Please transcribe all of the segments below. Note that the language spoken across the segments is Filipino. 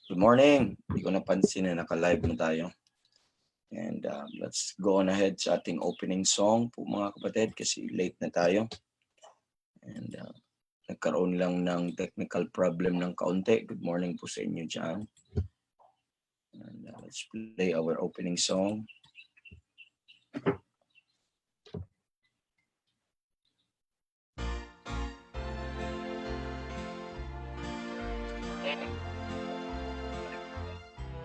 Good morning. Hindi ko napansin na naka-live na tayo. And let's go on ahead sa ating opening song po mga kapatid kasi late na tayo. And nagkaroon lang ng technical problem ng kaunti. Good morning po sa inyo dyan. And let's play our opening song.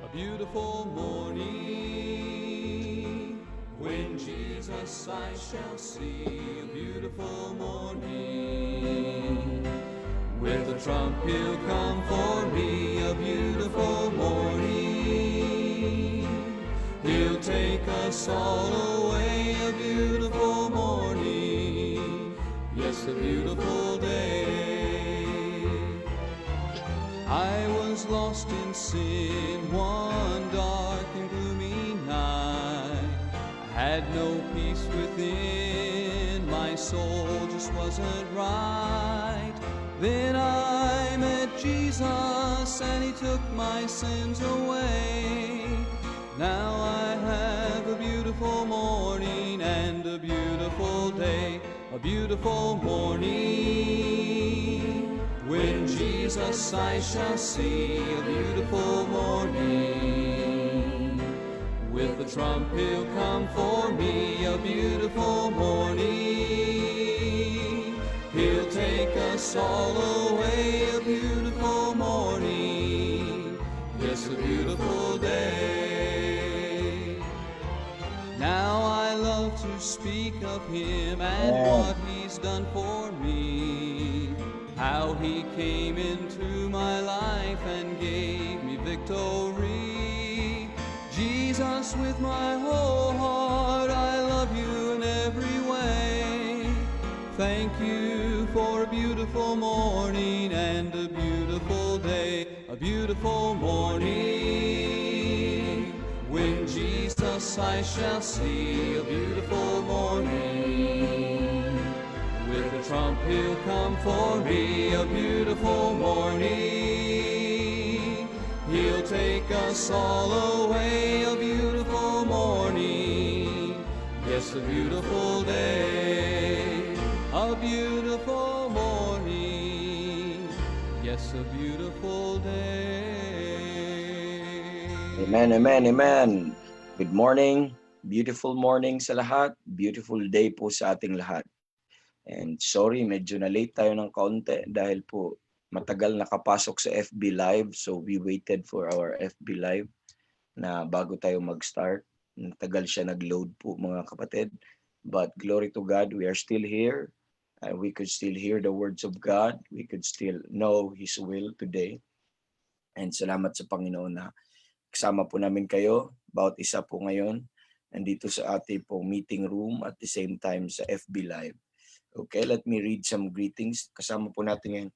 A beautiful morning, when Jesus I shall see. A beautiful morning, with a trump he'll come for me. A beautiful morning, he'll take us all away. A beautiful morning, yes, a beautiful day. I was lost in sin one dark and gloomy night. I had no peace within, my soul just wasn't right. Then I met Jesus and he took my sins away. Now I have a beautiful morning and a beautiful day. A beautiful morning, when Jesus I shall see. A beautiful morning, with the trump he'll come for me. A beautiful morning, he'll take us all away. A beautiful morning, yes, a beautiful day. Now I love to speak of him and what he's done for me, how he came into my life and gave me victory. Jesus, with my whole heart, I love you in every way. Thank you for a beautiful morning and a beautiful day. A beautiful morning, when Jesus I shall see. A beautiful morning, with the trump he'll come for me. A beautiful morning, he'll take us all away. A beautiful morning, yes, a beautiful day. A beautiful morning, yes, a beautiful day. Amen, amen, amen. Good morning. Beautiful morning sa lahat. Beautiful day po sa ating lahat. And sorry, medyo na late tayo ng kaunti dahil po matagal nakapasok sa FB Live. So we waited for our FB Live na bago tayo mag-start. Matagal siya nag-load po mga kapatid. But glory to God, we are still here. We could still hear the words of God. We could still know His will today. And salamat sa Panginoon na kasama po namin kayo. Bawat isa po ngayon nandito sa ating pong meeting room at the same time sa FB Live. Okay, let me read some greetings. Kasama po natin ngayon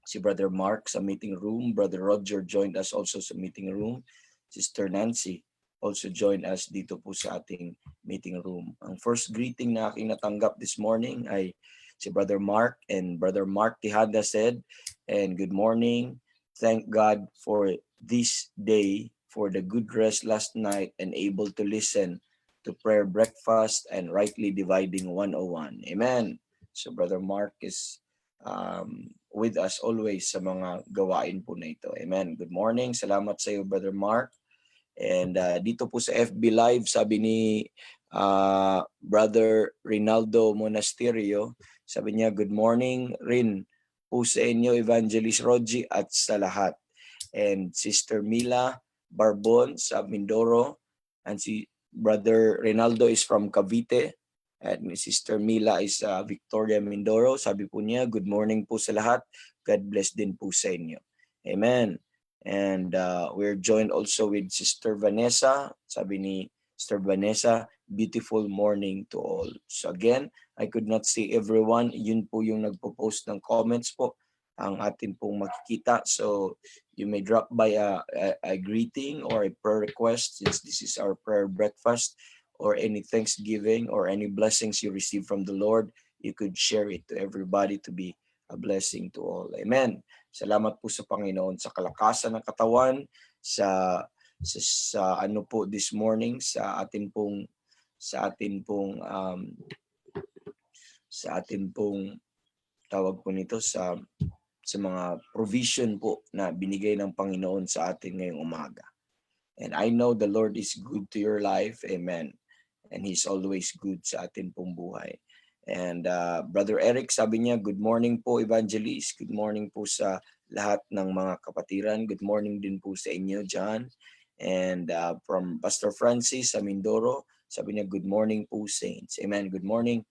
si Brother Mark sa meeting room. Brother Roger joined us also sa meeting room. Sister Nancy also joined us dito po sa ating meeting room. Ang first greeting na aking natanggap this morning ay si Brother Mark, and Brother Mark Tihada said, and good morning. Thank God for this day, for the good rest last night, and able to listen to prayer breakfast and rightly dividing 101. Amen. So Brother Mark is with us always sa mga gawain po na ito. Amen. Good morning. Salamat sa iyo, Brother Mark. And dito po sa FB Live, sabi ni Brother Rinaldo Monasterio, sabi niya, good morning rin po sa inyo, Evangelist Rogie, at sa lahat. And Sister Mila Barbon sa Mindoro, and si Brother Rinaldo is from Cavite, at Sister Mila is Victoria Mindoro. Sabi po niya, good morning po sa lahat. God bless din po sa inyo. Amen. And we're joined also with Sister Vanessa. Sabi ni Sister Vanessa, beautiful morning to all. So again, I could not see everyone. Yun po yung nagpo-post ng comments po ang atin pong makikita. So you may drop by a greeting or a prayer request, since this is our prayer breakfast, or any thanksgiving or any blessings you receive from the Lord. You could share it to everybody to be a blessing to all. Amen. Salamat po sa Panginoon sa kalakasan ng katawan, sa ano po this morning sa atin pong sa atin pong tawag po nito sa mga provision po na binigay ng Panginoon sa atin ngayong umaga. And I know the Lord is good to your life. Amen. And He's always good sa atin pong buhay. And Brother Eric, sabi niya, good morning po, Evangelist. Good morning po sa lahat ng mga kapatiran. Good morning din po sa inyo, John. And from Pastor Francis sa Mindoro, sabi niya, good morning po, Saints. Amen. Good morning.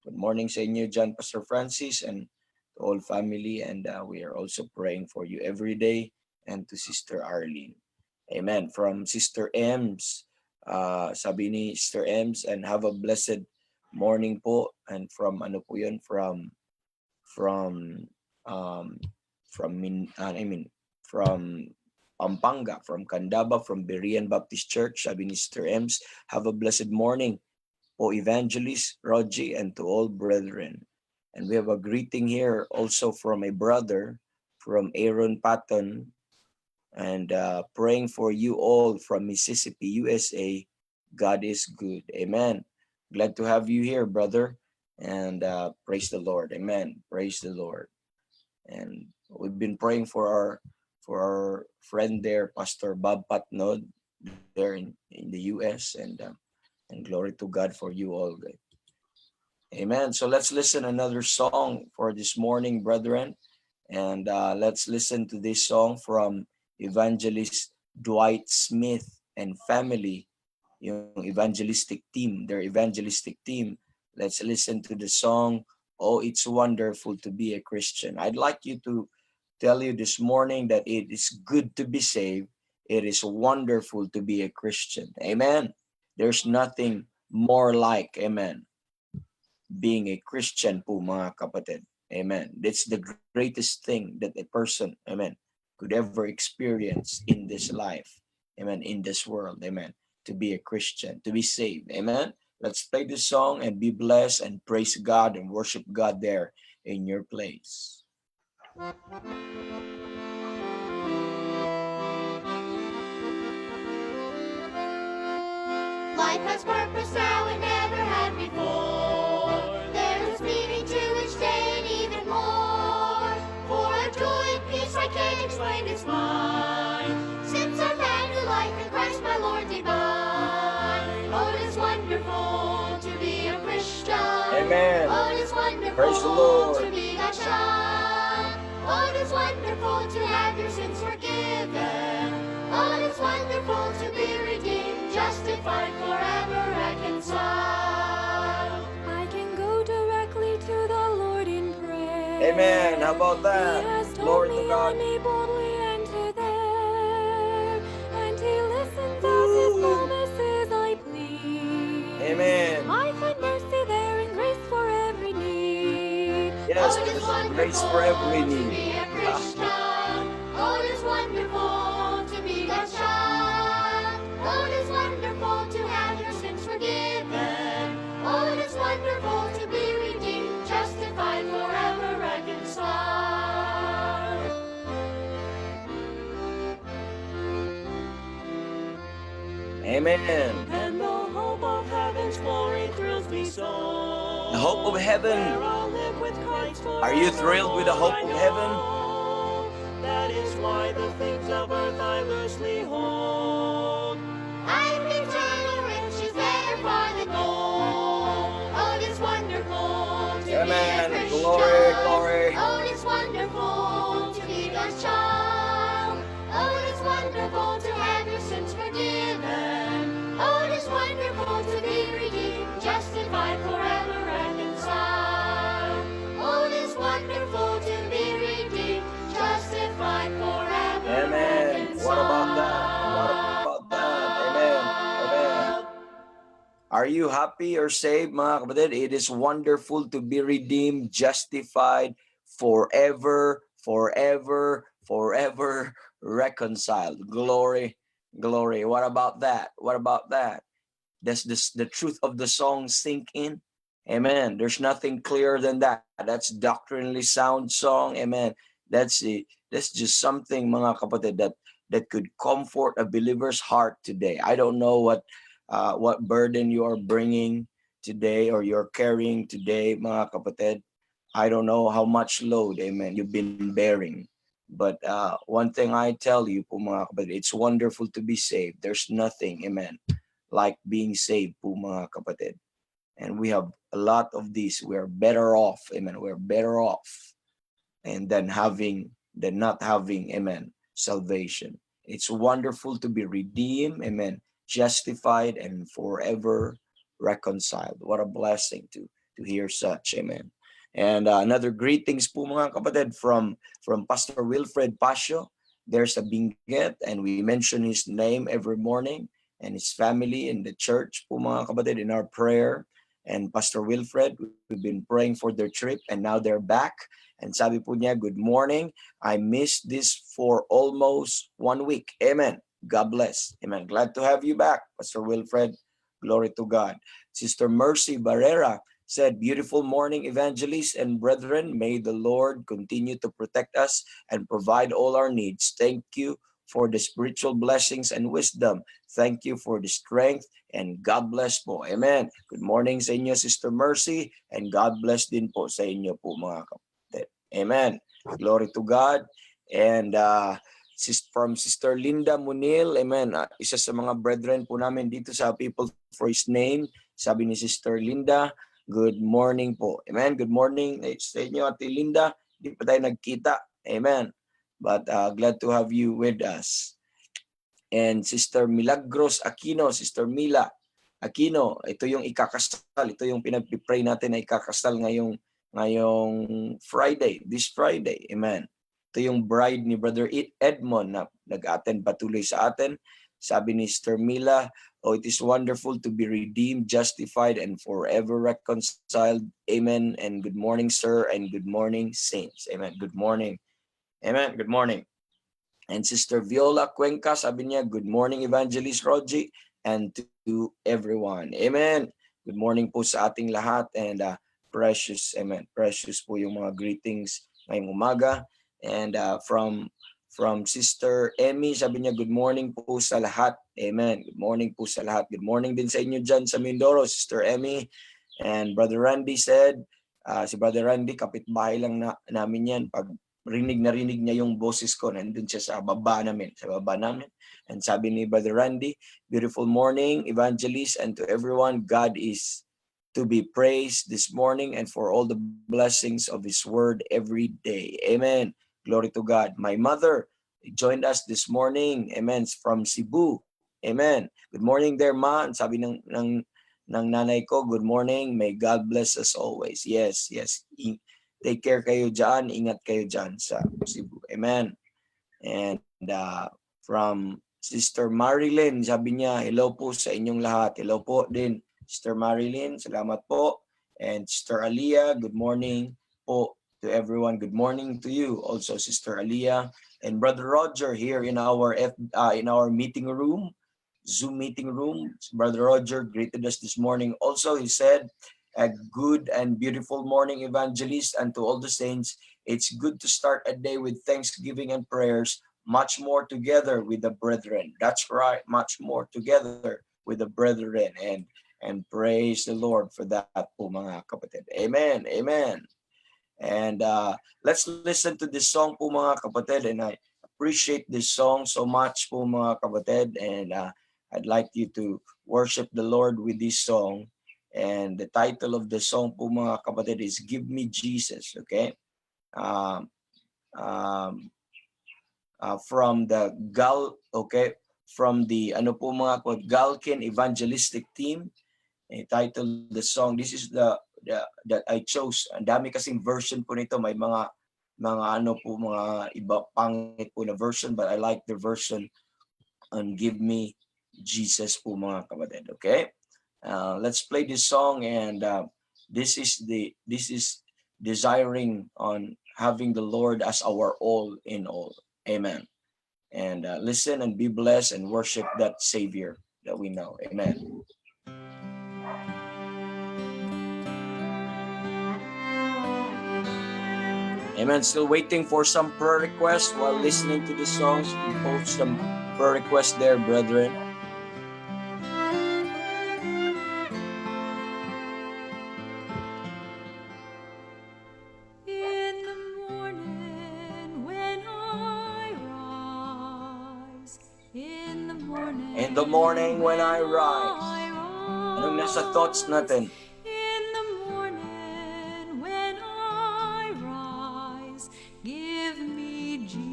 Good morning sa inyo, John, Pastor Francis, and to all family. And we are also praying for you every day, and to Sister Arlene. Amen. From Sister Ems, sabi ni Sister Ems, and have a blessed morning po. And from ano po yun, from Pampanga, from Candaba, from Berean Baptist Church, sabi ni Sister Ems, have a blessed morning po, Evangelist Rogie, and to all brethren. And we have a greeting here also from a brother from Aaron Patton, and praying for you all from Mississippi, USA. God is good. Amen. Glad to have you here, brother. And praise the Lord. Amen. Praise the Lord. And we've been praying for our friend there, Pastor Bob Patnod, there in the US. And glory to God for you all. Amen. So let's listen another song for this morning, brethren. And let's listen to this song from Evangelist Dwight Smith and family, yung evangelistic team, their evangelistic team. Let's listen to the song, Oh, It's Wonderful to Be a Christian. I'd like you to tell you this morning that it is good to be saved. It is wonderful to be a Christian. Amen. There's nothing more like, amen, being a Christian po, mga kapatid. Amen. That's the greatest thing that a person, amen, could ever experience in this life. Amen. In this world. Amen. To be a Christian, to be saved. Amen. Let's play this song and be blessed and praise God and worship God there in your place. Life has purpose now it never had before. There is meaning to each day and even more. For our joy and peace I can't explain, it's mine. Since I've had new life in Christ my Lord divine. Oh, it is wonderful to be a Christian. Amen. Oh, it is wonderful Praise the Lord. to be God's child. Oh, it is wonderful to have your sins forgiven. Oh, it is wonderful to be redeemed, justified, forever reconciled. I can go directly to the Lord in prayer. Amen. How about that? He has told Glory me to God. I may boldly enter there, and He listens as His promises I plead. Amen. I find mercy there and grace for every need. Yes, it is grace for every wonderful to need. be a Christian. Oh, it is wonderful to be God's child. Oh, it is wonderful to have your sins forgiven. Oh, it is wonderful to be redeemed, justified, forever reconciled. Amen. And the hope of heaven's glory thrills me so. The hope of heaven. Where I'll live with Christ Are you thrilled with the hope of heaven? forevermore. That is why the things of earth I loosely hold. I've eternal riches better far than gold. Oh, it is wonderful to Amen. be a Christian. Glory, glory. Oh, it is wonderful to be God's child. Oh, it is wonderful to have your sins forgiven. Oh, it is wonderful to be redeemed, justified, forever reconciled. Oh, it is wonderful to be redeemed, justified, forever Amen. What about that? What about that? Amen. Amen. Are you happy or saved, mga kapatid? It is wonderful to be redeemed, justified, forever, forever, forever reconciled. Glory, glory. What about that? What about that? Does the truth of the song sink in? Amen. There's nothing clearer than that. That's doctrinally sound song. Amen. That's just something, mga kapatid, that could comfort a believer's heart today. I don't know what burden you are bringing today or you're carrying today, mga kapatid. I don't know how much load, amen, you've been bearing. But one thing I tell you, po, mga kapatid, it's wonderful to be saved. There's nothing, amen, like being saved, po, mga kapatid. And we have a lot of these. We're better off, amen. We're better off and than not having, amen, salvation. It's wonderful to be redeemed, amen, justified and forever reconciled. What a blessing to hear such, amen. And another greetings po, mga kapatid, from Pastor Wilfred Pasio. There's a Binget, and we mention his name every morning and his family in the church po, mga kapatid, in our prayer. And Pastor Wilfred, we've been praying for their trip, and now they're back. And sabi po niya, good morning. I missed this for almost 1 week. Amen. God bless. Amen. Glad to have you back, Pastor Wilfred. Glory to God. Sister Mercy Barrera said, beautiful morning, evangelists and brethren. May the Lord continue to protect us and provide all our needs. Thank you for the spiritual blessings and wisdom. Thank you for the strength, and God bless po. Amen. Good morning sa inyo, Sister Mercy, and God bless din po sa inyo po, mga kapatid. Amen. Glory to God. And from Sister Linda Munil, amen. Isa sa mga brethren po namin dito sa People for His Name. Sabi ni Sister Linda, good morning po. Amen. Good morning sa inyo, Ate Linda. Hindi pa tayo nagkita. Amen. But glad to have you with us. And Sister Milagros Aquino, Sister Mila Aquino, ito yung ikakasal. Ito yung pinag-pray natin na ikakasal ngayong Friday, this Friday. Amen. Ito yung bride ni Brother Edmond na nag-attend patuloy sa atin. Sabi ni Sister Mila, oh, it is wonderful to be redeemed, justified, and forever reconciled. Amen. And good morning, sir, and good morning, saints. Amen. Good morning. Amen. Good morning. And Sister Viola Cuenca, sabi niya, good morning, Evangelist Rogie, and to everyone. Amen. Good morning po sa ating lahat, and precious, amen, precious po yung mga greetings ngayong umaga. And from Sister Emmy, sabi niya, good morning po sa lahat. Amen. Good morning po sa lahat. Good morning din sa inyo dyan sa Mindoro, Sister Emmy. And Brother Randy said, si Brother Randy, kapitbahay lang namin yan. Pag rinig niya yung boses ko, nandun siya sa baba namin. And sabi ni Brother Randy, beautiful morning, evangelist, and to everyone, God is to be praised this morning and for all the blessings of His word every day. Amen. Glory to God. My mother joined us this morning. Amen. From Cebu. Amen. Good morning there, Ma. And sabi ng nanay ko, good morning. May God bless us always. Yes. Take care kayo dyan. Ingat kayo dyan sa Cebu. Amen. And from Sister Marilyn, sabi niya, hello po sa inyong lahat. Hello po din, Sister Marilyn. Salamat po. And Sister Aliyah, good morning po to everyone. Good morning to you also, Sister Aliyah. And Brother Roger here in our meeting room, Zoom meeting room. Brother Roger greeted us this morning. Also, he said, a good and beautiful morning, evangelist, and to all the saints. It's good to start a day with thanksgiving and prayers, much more together with the brethren. That's right, much more together with the brethren. And praise the Lord for that po, mga kapatid. Amen, amen. And let's listen to this song po, mga kapatid. And I appreciate this song so much po, mga kapatid. And I'd like you to worship the Lord with this song. And the title of the song po, mga kapatid, is Give Me Jesus, okay? From the Galkin Evangelistic Team. Title the song. This is the that I chose. Ang dami kasing version po nito. May mga iba pangit po na version, but I like the version on Give Me Jesus po, mga kapatid, okay? Let's play this song, and this is desiring on having the Lord as our all in all. Amen. And listen and be blessed and worship that Savior that we know. Amen. Amen. Still waiting for some prayer requests while listening to the songs. We post some prayer requests there, brethren. In the morning when I rise, in the morning, In the morning when I rise. Anong nasa thoughts natin? in the morning when I rise, give me Jesus.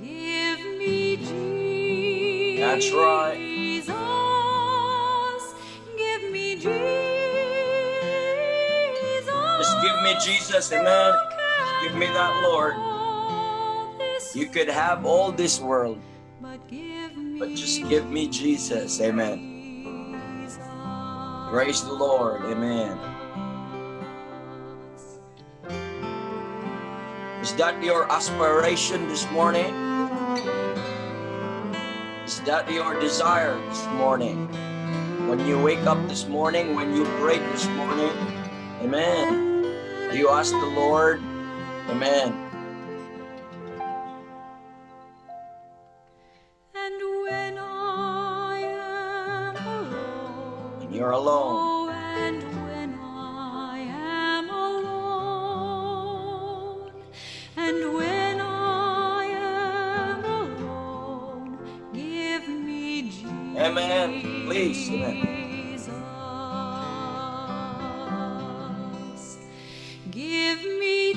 Give me Jesus. That's right. Give me Jesus. Just give me Jesus, amen. Just give me that, Lord. You could have all this world, but just give me Jesus, amen. Praise the Lord, amen. Is that your aspiration this morning? Is that your desire this morning? When you wake up this morning, when you pray this morning, amen. Do you ask the Lord, amen. And when I am alone, When you're alone, oh, and when I am alone, and when I am alone, give me Jesus. amen. Please, amen. Give me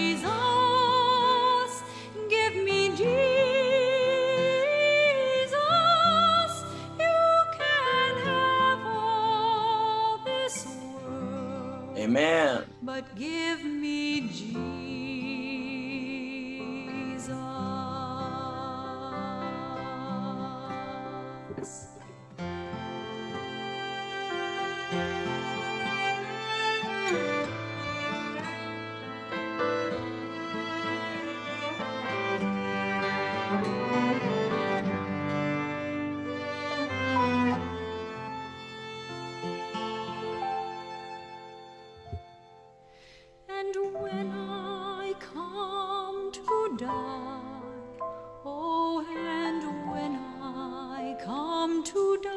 Jesus. Give me Jesus. You can have all this world, Amen. but give me Jesus. And when I come to die, oh, and when I come to die,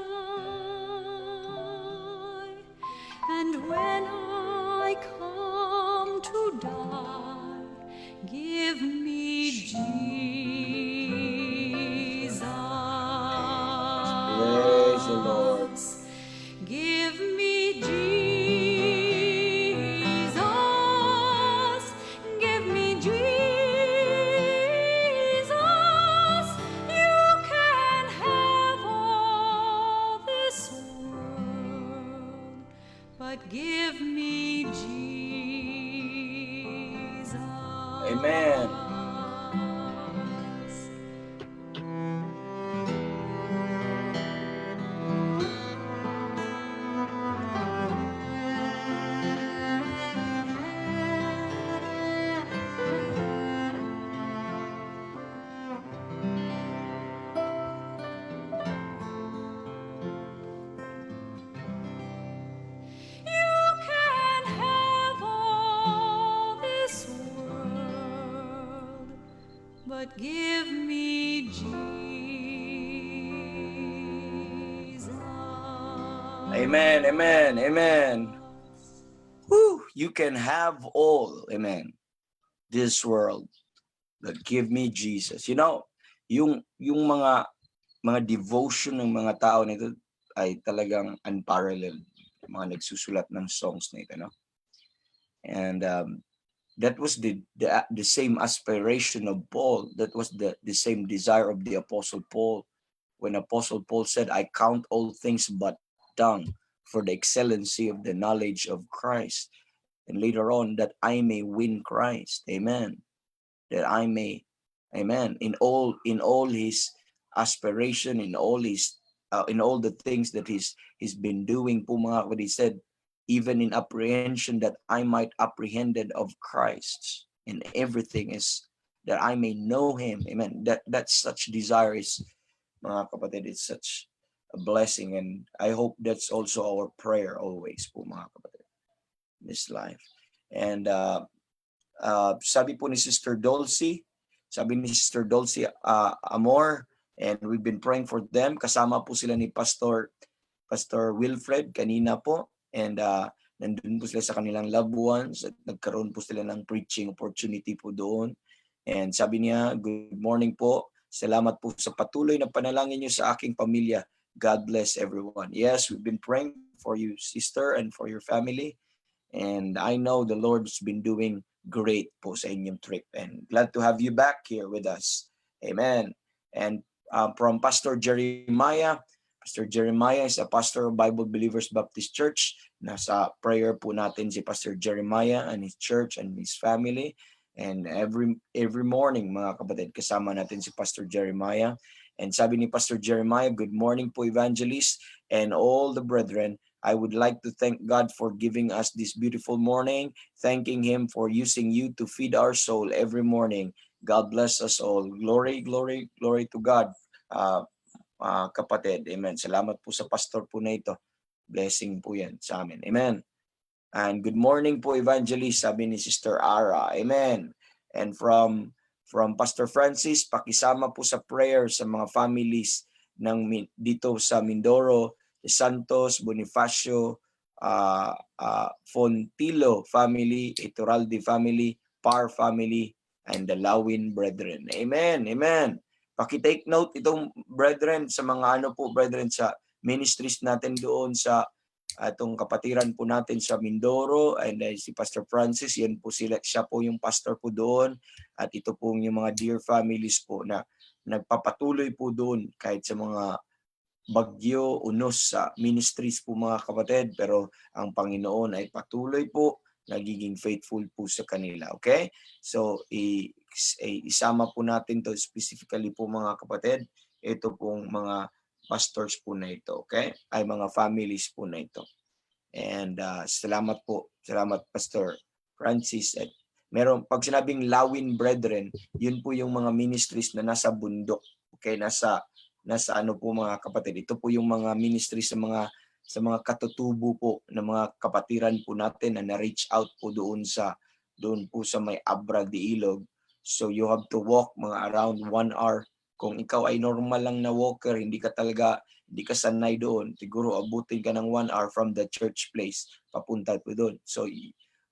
and when I come to die, give me Jesus. Praise the Lord. Give me Jesus. Give me Jesus. You can have all this world, but give me Jesus. Amen. You can have all this world, but give me Jesus. Amen, amen, amen. Woo, you can have all, amen, this world, but give me Jesus. You know, yung mga devotion ng mga tao nito ay talagang unparalleled. Mga nagsusulat ng songs nito, no? And that was the same aspiration of Paul. That was the same desire of the Apostle Paul. When Apostle Paul said, I count all things but dung for the excellency of the knowledge of Christ. And later on, that I may win Christ. Amen. That I may, amen, in all his aspiration, in all the things that he's been doing po mga kapatid, he said, even in apprehension, that I might apprehended of Christ, and everything is that I may know him. Amen. That such desire is, mga kapatid, it's such a blessing. And I hope that's also our prayer always po mga kapatid, this life. And sabi po ni Sister Dulcie, Amor, and we've been praying for them. Kasama po sila ni Pastor Wilfred kanina po. And nandun po sila sa kanilang loved ones at nagkaroon po sila ng preaching opportunity po doon. And sabi niya, good morning po. Salamat po sa patuloy na panalangin niyo sa aking pamilya. God bless everyone. Yes, we've been praying for you, sister, and for your family. And I know the Lord's been doing great po sa inyong trip. And glad to have you back here with us. Amen. And from Pastor Jeremiah. Pastor Jeremiah is a pastor of Bible Believers Baptist Church. Nasa prayer po natin si Pastor Jeremiah and his church and his family. And every morning, mga kapatid, kasama natin si Pastor Jeremiah. And sabi ni Pastor Jeremiah, good morning po, evangelist and all the brethren. I would like to thank God for giving us this beautiful morning, thanking Him for using you to feed our soul every morning. God bless us all. Glory, glory, glory to God, kapatid. Amen. Salamat po sa pastor po na ito. Blessing po yan sa amin. Amen. And good morning po, evangelist, sabi ni Sister Ara. Amen. And from Pastor Francis, pakisama po sa prayer sa mga families ng dito sa Mindoro, Santos, Bonifacio, Fontilo family, Iturralde family, Par family, and the Lawin brethren. Amen. Amen. Paki-take note itong brethren sa mga brethren sa ministries natin doon sa atong kapatiran po natin sa Mindoro, and si Pastor Francis, yan po siya po yung pastor po doon, at ito po yung mga dear families po na nagpapatuloy po doon kahit sa mga bagyo, unos sa ministries po mga kapatid, pero ang Panginoon ay patuloy po nagiging faithful po sa kanila. Okay? So isama po natin to specifically po mga kapatid, ito pong mga pastors po na ito, okay? Ay mga families po na ito. And salamat po. Salamat Pastor Francis. At pag sinabing Lawin brethren, yun po yung mga ministries na nasa bundok. Okay, nasa ano po mga kapatid. Ito po yung mga ministries sa mga katutubo po ng mga kapatiran po natin na na-reach out po doon po sa may Abra de Ilog. So you have to walk mga around 1 hour. Kung ikaw ay normal lang na walker, hindi ka sanay doon, siguro abutin ka ng 1 hour from the church place, papunta po doon. So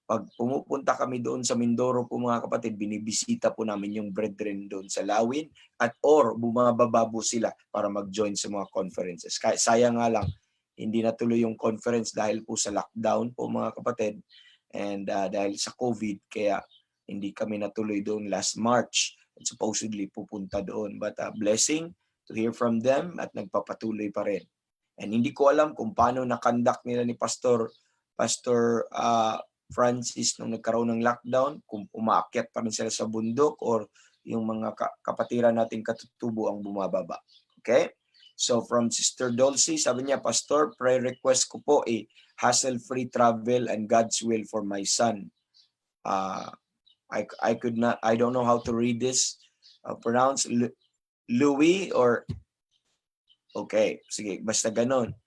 pag pumupunta kami doon sa Mindoro po mga kapatid, binibisita po namin yung brethren doon sa Lawin, or bumababa po sila para mag-join sa mga conferences. Sayang nga lang, hindi natuloy yung conference dahil po sa lockdown po mga kapatid, and dahil sa COVID, kaya hindi kami natuloy doon last March. Supposedly pupunta doon, but blessing to hear from them at nagpapatuloy pa rin. And hindi ko alam kung paano na-conduct nila ni Pastor Francis nung nagkaroon ng lockdown, kung umaakyat pa rin sila sa bundok or yung mga kapatiran nating katutubo ang bumababa. Okay? So from Sister Dulcie, sabi niya, Pastor, prayer request ko po hassle-free travel and God's will for my son. I don't know how to read this. Pronounce Louis or okay, sige, basta ganon.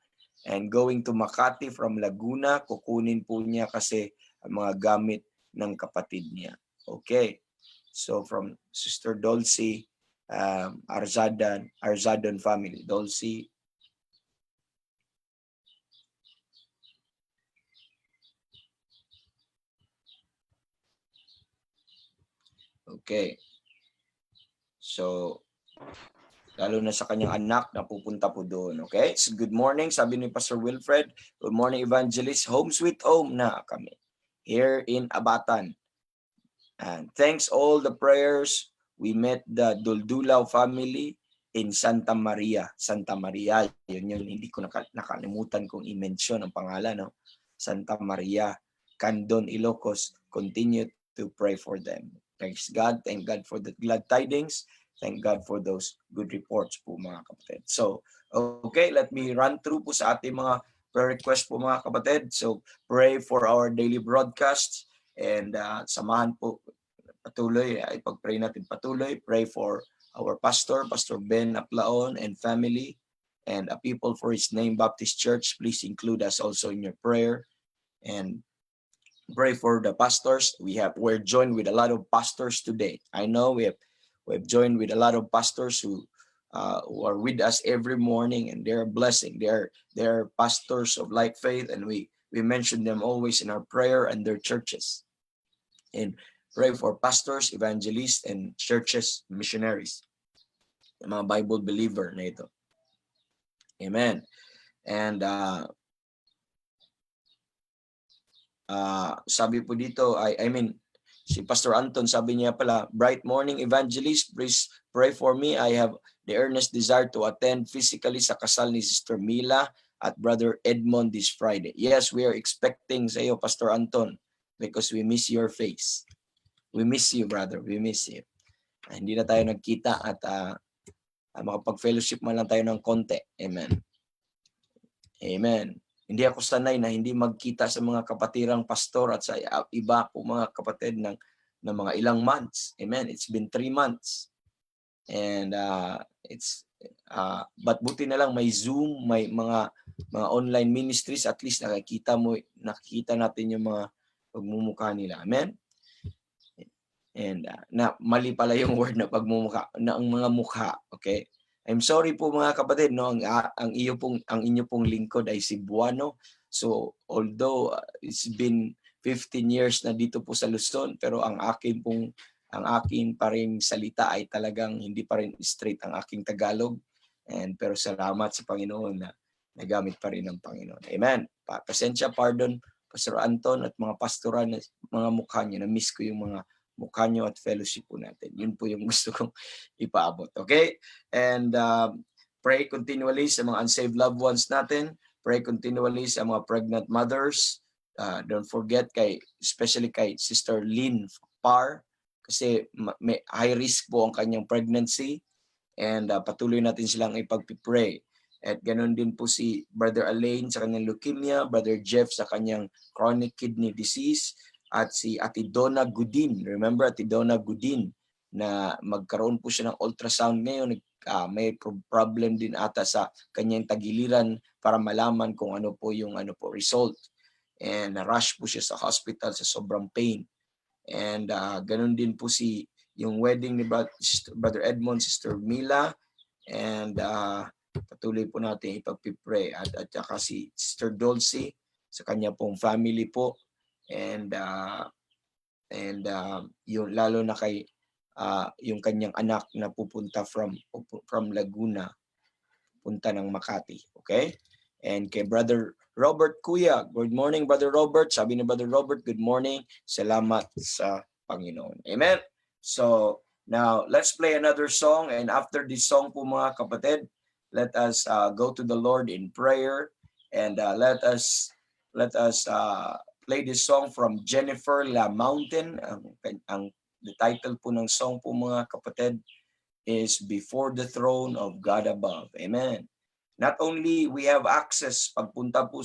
And going to Makati from Laguna, kukunin po niya kasi ang mga gamit ng kapatid niya. Okay. So from Sister Dulcie, Arzadon family. Dulcie. Okay. So, lalo na sa kanyang anak na pupunta po doon. Okay? So, good morning. Sabi ni Pastor Wilfred, good morning, evangelist. Home sweet home na kami here in Abatan. And thanks all the prayers. We met the Duldulao family in Santa Maria. Santa Maria. Yun, hindi ko nakalimutan kung i-mention ang pangalan. No? Santa Maria, Candon, Ilocos. Continue to pray for them. Thanks God. Thank God for the glad tidings. Thank God for those good reports po mga kapatid. So, okay, let me run through po sa ating mga prayer request po mga kapatid. So, pray for our daily broadcasts and samahan po patuloy, ipag-pray natin patuloy. Pray for our pastor, Pastor Ben Aplaon and family. and a People for His Name Baptist Church, please include us also in your prayer, and pray for the pastors. We're joined with a lot of pastors today. I know we've joined with a lot of pastors who are with us every morning, and they're a blessing. They're pastors of Light Faith, and we mention them always in our prayer and their churches. And pray for pastors, evangelists, and churches, missionaries, yung mga Bible believer na ito. Amen. And sabi po dito, I mean, si Pastor Anton, sabi niya pala, bright morning evangelist, please pray for me. I have the earnest desire to attend physically sa kasal ni Sister Mila at Brother Edmond this Friday. Yes, we are expecting sa iyo, Pastor Anton, because we miss your face. We miss you, brother. We miss you. Hindi na tayo nagkita at makapag-fellowship man lang tayo ng konti. Amen. Amen. Hindi ako sanay na hindi magkita sa mga kapatirang pastor at sa iba po mga kapatid ng mga ilang months. Amen. It's been 3 months. And but buti na lang may Zoom, may mga online ministries, at least nakikita natin yung mga pagmumukha nila. Amen. And na mali pala yung word na pagmumukha, na ang mga mukha. Okay? I'm sorry po mga kapatid, no, ang inyo pong lingkod ay Cebuano. So although it's been 15 years na dito po sa Luzon, pero ang akin pa rin salita ay talagang hindi pa rin straight ang aking Tagalog. Pero salamat sa Panginoon na nagamit pa rin ng Panginoon. Amen. Pasensya, pardon, Pastor Anton at mga pastoran, mga mukha niyo. Na-miss ko yung mga mukha nyo at fellowship po natin. Yun po yung gusto kong ipaabot. Okay? And pray continually sa mga unsaved loved ones natin. Pray continually sa mga pregnant mothers. Don't forget especially kay Sister Lynn Parr, kasi may high risk po ang kanyang pregnancy, and patuloy natin silang ipagpipray. At ganoon din po si Brother Alain sa kanyang leukemia, Brother Jeff sa kanyang chronic kidney disease, at si Ate Donna Gudin. Remember Ate Donna Gudin na magkaroon po siya ng ultrasound ngayon. May problem din ata sa kanyang tagiliran para malaman kung ano po yung result. And na-rush po siya sa hospital sa sobrang pain. And ganun din po yung wedding ni Brother Edmond, Sister Mila. And patuloy po natin ipagpipray. At saka si Sister Dulcie sa kanya pong family po. And yung lalo na kay yung kanyang anak na pupunta from Laguna, punta ng Makati. Okay? And kay Brother Robert Kuya, good morning Brother Robert. Sabi ni Brother Robert, good morning. Salamat sa Panginoon. Amen. So now let's play another song, and after this song po mga kapatid, let us go to the Lord in prayer, and let us play this song from Jennifer La Mountain. The title po ng song po mga kapatid is Before the Throne of God Above. Amen. Not only we have access pagpunta po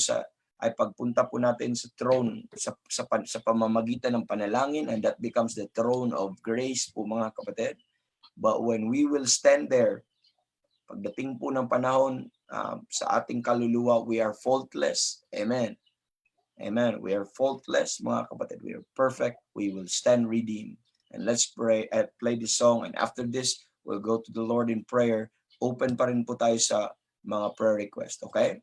natin sa throne sa pamamagitan ng panalangin, and that becomes the throne of grace po mga kapatid. But when we will stand there, pagdating po ng panahon sa ating kaluluwa, we are faultless. Amen. Amen. We are faultless, mga kapatid. We are perfect. We will stand redeemed. And let's pray and play this song. And after this, we'll go to the Lord in prayer. Open pa rin po tayo sa mga prayer request. Okay?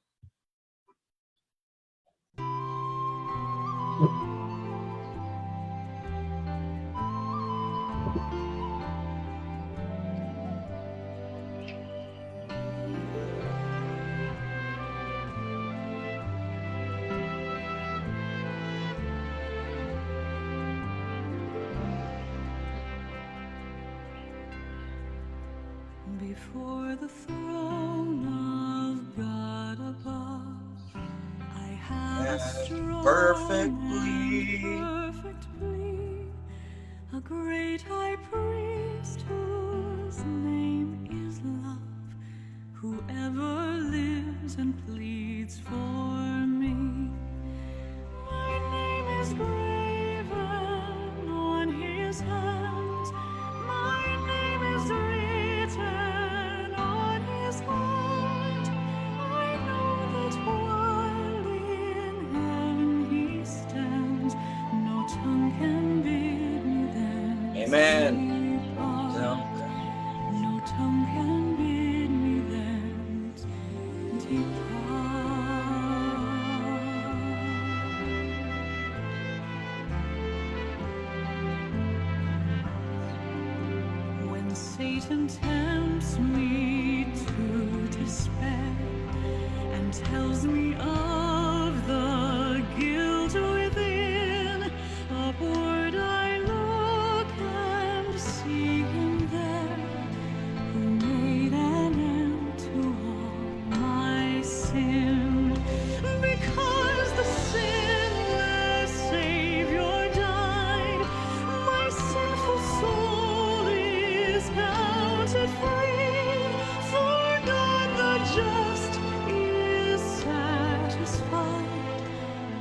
Before the throne of God above, I have a strong perfectly. and perfect plea, a great high priest whose name is love, who ever lives and pleads for me. My name is graven on his hands, my name is written on his heart. Amen. No tongue can bid me thence depart. When Satan tempts me to despair and tells me of the guilt within, upward I look and see him there, who made an end to all my sin. Because the sinless Savior died, my sinful soul is counted free. For God the just is satisfied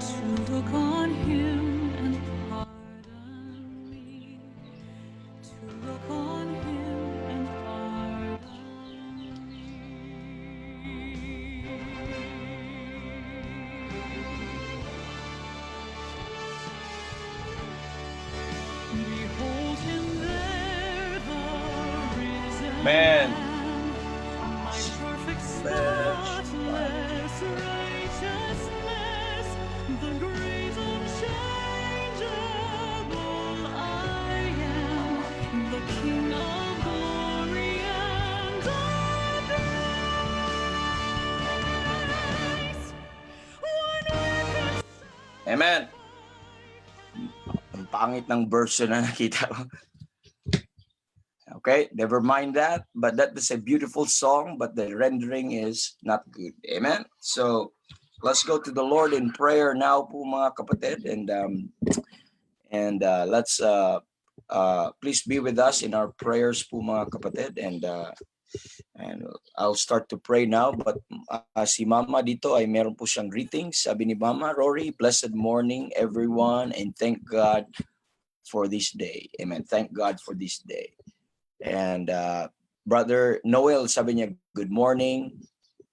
to look on him and pardon me. To look on him and pardon me. Behold him there, the risen Amen. Lamb, my perfect spotless righteousness, the great unchangeable I am, the King of glory and of grace. One wicked Amen. Ang pangit ng version na nakita ko. Okay, never mind that. But that is a beautiful song, but the rendering is not good. Amen. So let's go to the Lord in prayer now po mga kapatid. And let's please be with us in our prayers po mga kapatid. And I'll start to pray now. But si Mama dito ay meron po siyang greetings. Sabi ni Mama Rory, blessed morning everyone and thank God for this day. Amen. Thank God for this day. And Brother Noel, sabi niya, good morning,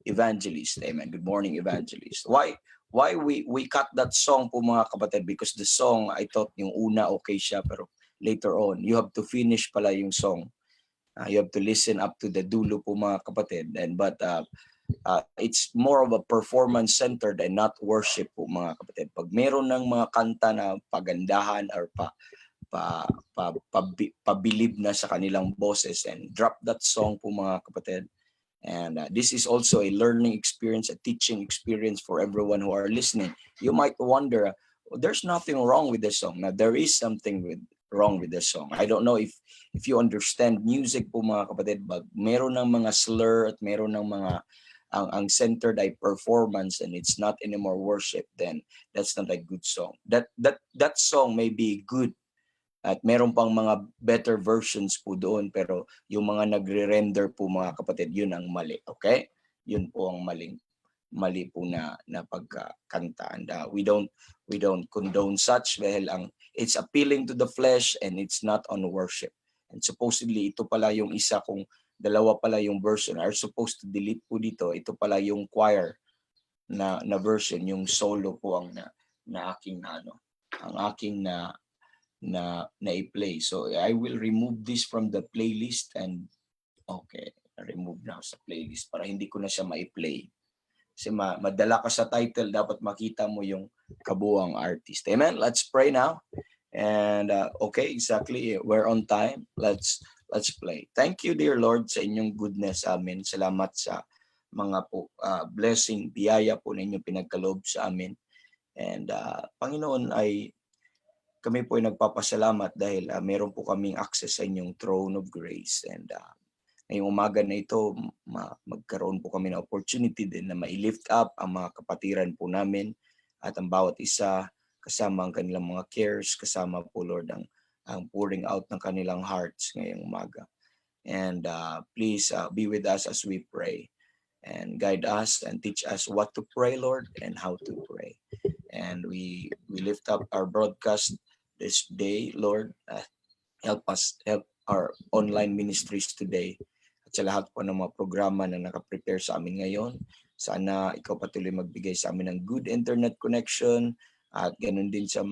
evangelist. Amen. Good morning, evangelist. Why we cut that song po mga kapatid? Because the song, I thought yung una okay siya, pero later on, you have to finish pala yung song. You have to listen up to the dulo po mga kapatid. But it's more of a performance centered and not worship po mga kapatid. Pag meron ng mga kanta na pagandahan or pabilib na sa kanilang boses, and drop that song po mga kapatid. And this is also a learning experience, a teaching experience for everyone who are listening. You might wonder, there's nothing wrong with the song. Now there is something wrong with the song. I don't know if you understand music po mga kapatid, but meron ng mga slur at meron ng mga ang centered ay performance and it's not anymore worship, then that's not a good song. That song may be good at meron pang mga better versions po doon, pero yung mga nagre-render po mga kapatid, yun ang mali. Okay? Yun po ang mali po na pagkakanta. And we don't condone such dahil it's appealing to the flesh and it's not on worship. And supposedly ito pala yung isa, kung dalawa pala yung version are supposed to delete po dito, ito pala yung choir na version, yung solo po ang na aking ang aking na i-play. So I will remove this from the playlist and okay, remove na sa playlist para hindi ko na siya ma-play. Kasi madala ka sa title, dapat makita mo yung kabuuang artist. Amen. Let's pray now. And okay, exactly, we're on time. Let's play. Thank you, dear Lord, sa inyong goodness. Amen. Salamat sa mga po blessing, biyaya po ninyo pinagkaloob sa amin. And Panginoon, kami po ay nagpapasalamat dahil meron po kaming access sa inyong throne of grace. And ngayong umaga na ito, magkaroon po kami ng opportunity din na ma-lift up ang mga kapatiran po namin at ang bawat isa kasama ang kanilang mga cares, kasama po Lord ang pouring out ng kanilang hearts ngayong umaga. And please be with us as we pray and guide us and teach us what to pray, Lord, and how to pray. And we lift up our broadcast this day, Lord. Help our online ministries today. At sa lahat po ng mga programa na nakaprepare sa amin ngayon, sana ikaw patuloy magbigay sa amin ng good internet connection at ganun din sa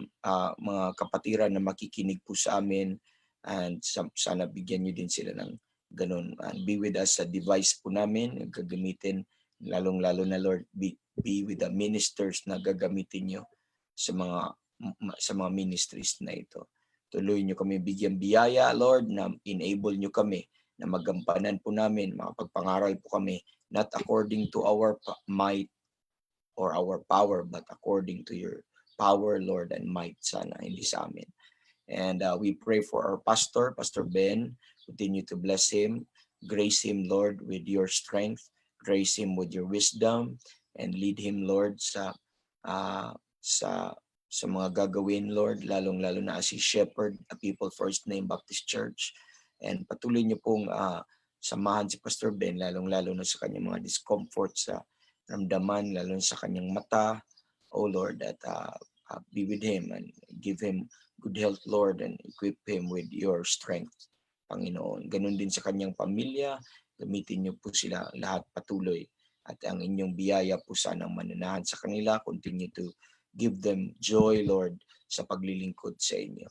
mga kapatiran na makikinig po sa amin And sana bigyan nyo din sila ng ganun. And be with us sa device po namin, gagamitin, lalong-lalo na Lord, be with the ministers na gagamitin nyo sa mga ministries na ito. Tuloy nyo kami bigyan biyaya, Lord, na enable nyo kami na magampanan po namin, makapagpangaral po kami, not according to our might or our power, but according to your power, Lord, and might sana, hindi sa amin. And we pray for our pastor, Pastor Ben. Continue to bless him. Grace him, Lord, with your strength. Grace him with your wisdom. And lead him, Lord, sa mga gagawin, Lord, lalong-lalo na as a shepherd, a People First Name Baptist Church. And patuloy niyo pong samahan si Pastor Ben, lalong-lalo na sa kanyang mga discomfort sa ramdaman, lalo sa kanyang mata. Oh Lord, that be with him and give him good health, Lord, and equip him with your strength, Panginoon. Ganun din sa kanyang pamilya, gamitin niyo po sila lahat patuloy. At ang inyong biyaya po sanang mananahan sa kanila. Continue to give them joy, Lord, sa paglilingkod sa inyo.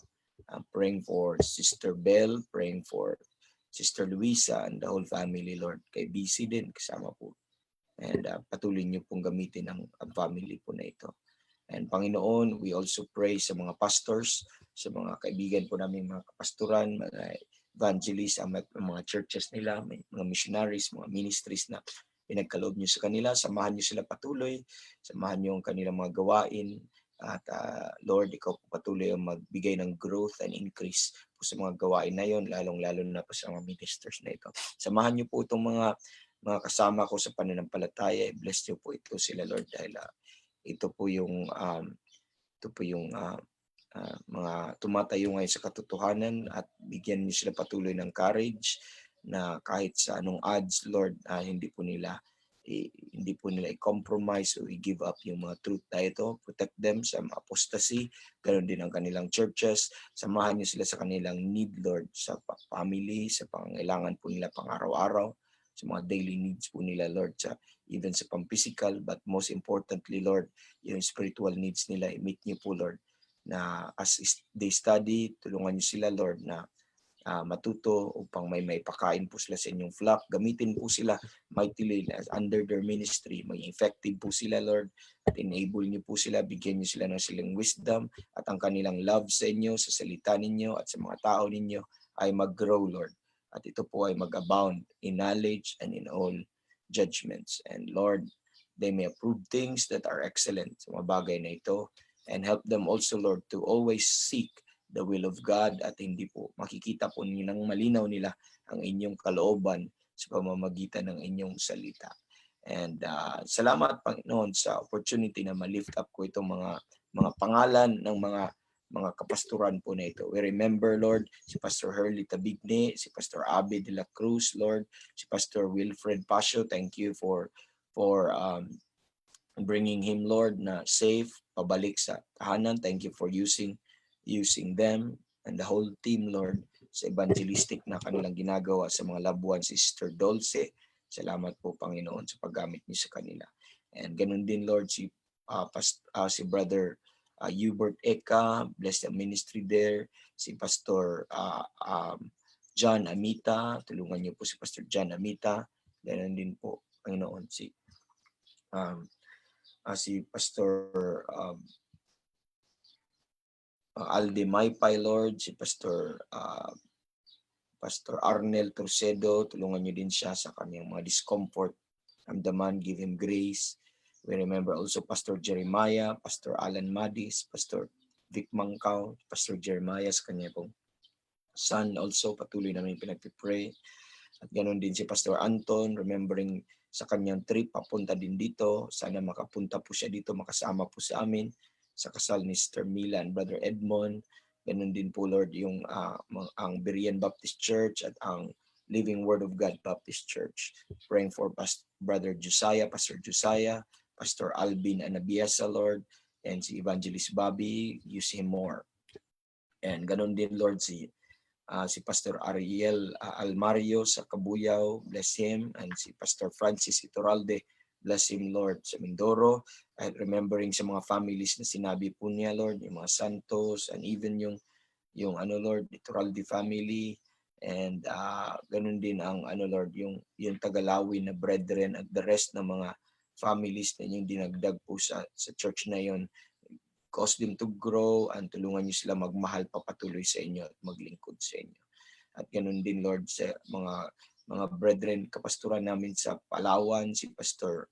I'm praying for Sister Belle, praying for Sister Luisa and the whole family, Lord. Kay BC din, kasama po. And patuloy niyo pong gamitin ang family po na ito. And Panginoon, we also pray sa mga pastors, sa mga kaibigan po namin, mga kapastoran, mga evangelists, mga churches nila, may mga missionaries, mga ministries na pinagkaloob niyo sa kanila. Samahan niyo sila patuloy, samahan niyo ang kanilang mga gawain. At Lord, ikaw po patuloy ang magbigay ng growth and increase po sa mga gawain na yon, lalong-lalo na po sa mga ministers na ito. Samahan niyo po itong mga kasama ko sa pananampalataya. Bless niyo po ito sila, Lord, dahil ito po yung mga tumatayo ngayon sa katotohanan, at bigyan niyo sila patuloy ng courage na kahit sa anong odds, Lord, hindi po nila i-compromise o i-give up yung mga truth na ito. Protect them sa apostasy. Ganon din ang kanilang churches. Samahan niyo sila sa kanilang need, Lord, sa family, sa pangangailangan po nila pang-araw-araw, sa mga daily needs po nila, Lord, even sa pang-physical, but most importantly, Lord, yung spiritual needs nila, i-meet niyo po, Lord, na as they study, tulungan niyo sila, Lord, na matuto upang may pakain po sila sa inyong flock. Gamitin po sila mightily under their ministry. May effective po sila, Lord, at enable niyo po sila, bigyan niyo sila ng silang wisdom, at ang kanilang love sa inyo, sa salita ninyo, at sa mga tao ninyo ay mag-grow, Lord. At ito po ay mag-abound in knowledge and in all judgments. And Lord, they may approve things that are excellent sa mga bagay na ito, and help them also, Lord, to always seek the will of God, at hindi po makikita po ninyo ng malinaw nila ang inyong kalooban sa pamamagitan ng inyong salita. And salamat, Panginoon, sa opportunity na ma-lift up ko itong mga pangalan ng mga kapasturan po na ito. We remember, Lord, si Pastor Hurley Tabigne, si Pastor Abe de la Cruz, Lord, si Pastor Wilfred Pasio. Thank you for bringing him, Lord, na safe pabalik sa tahanan. Thank you for using them and the whole team, Lord, sa evangelistic na kanilang ginagawa sa mga labuan, si Sister Dulce. Salamat po, Panginoon, sa paggamit niyo sa kanila. And ganun din, Lord, si Brother Hubert Eka, bless the ministry there. Si Pastor John Amita, tulungan niyo po si Pastor John Amita. Ganun din po, Panginoon, si Pastor Alde Maypay, Lord, si Pastor Arnel Torcedo, tulungan niyo din siya sa kanyang mga discomfort. Ramdaman, give him grace. We remember also Pastor Jeremiah, Pastor Alan Madis, Pastor Vic Mangkaw, Pastor Jeremiah sa kanya pong son also, patuloy namin pinagpipray. At ganoon din si Pastor Anton, remembering sa kanyang trip papunta din dito. Sana makapunta po siya dito, makasama po sa amin sa kasal ni Sister Mila and Brother Edmond. Ganoon din po, Lord, yung ang Berean Baptist Church at ang Living Word of God Baptist Church. Praying for Brother Josiah, Pastor Josiah, Pastor Alvin Anabiasa, Lord, and si Evangelist Bobby, use him more. And ganoon din, Lord, si Pastor Ariel Almario sa Cabuyao, bless him, and si Pastor Francis Iturralde, bless him, Lord, sa Mindoro. And remembering sa mga families na sinabi po niya, Lord, yung mga Santos, and even yung yung Lord, Iturralde family, and ganun din ang Lord, yung Tagalawi na brethren at the rest ng mga families na yung dinagdag po sa church na yon. Cause them to grow and tulungan niyo sila magmahal papatuloy sa inyo at maglingkod sa inyo. At ganun din, Lord, sa mga brethren, kapastoran namin sa Palawan, si Pastor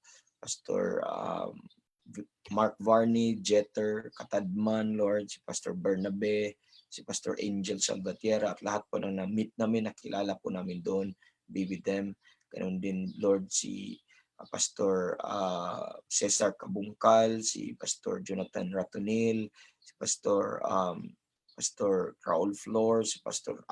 Mark Varney, Jeter, Katadman, Lord, si Pastor Bernabe, si Pastor Angel Salvatierra, at lahat po na na-meet namin, nakilala po namin doon, be with them. Ganun din, Lord, si Pastor Cesar Kabungkal, si Pastor Jonathan Ratonil, si Pastor Raul Flor, si Pastor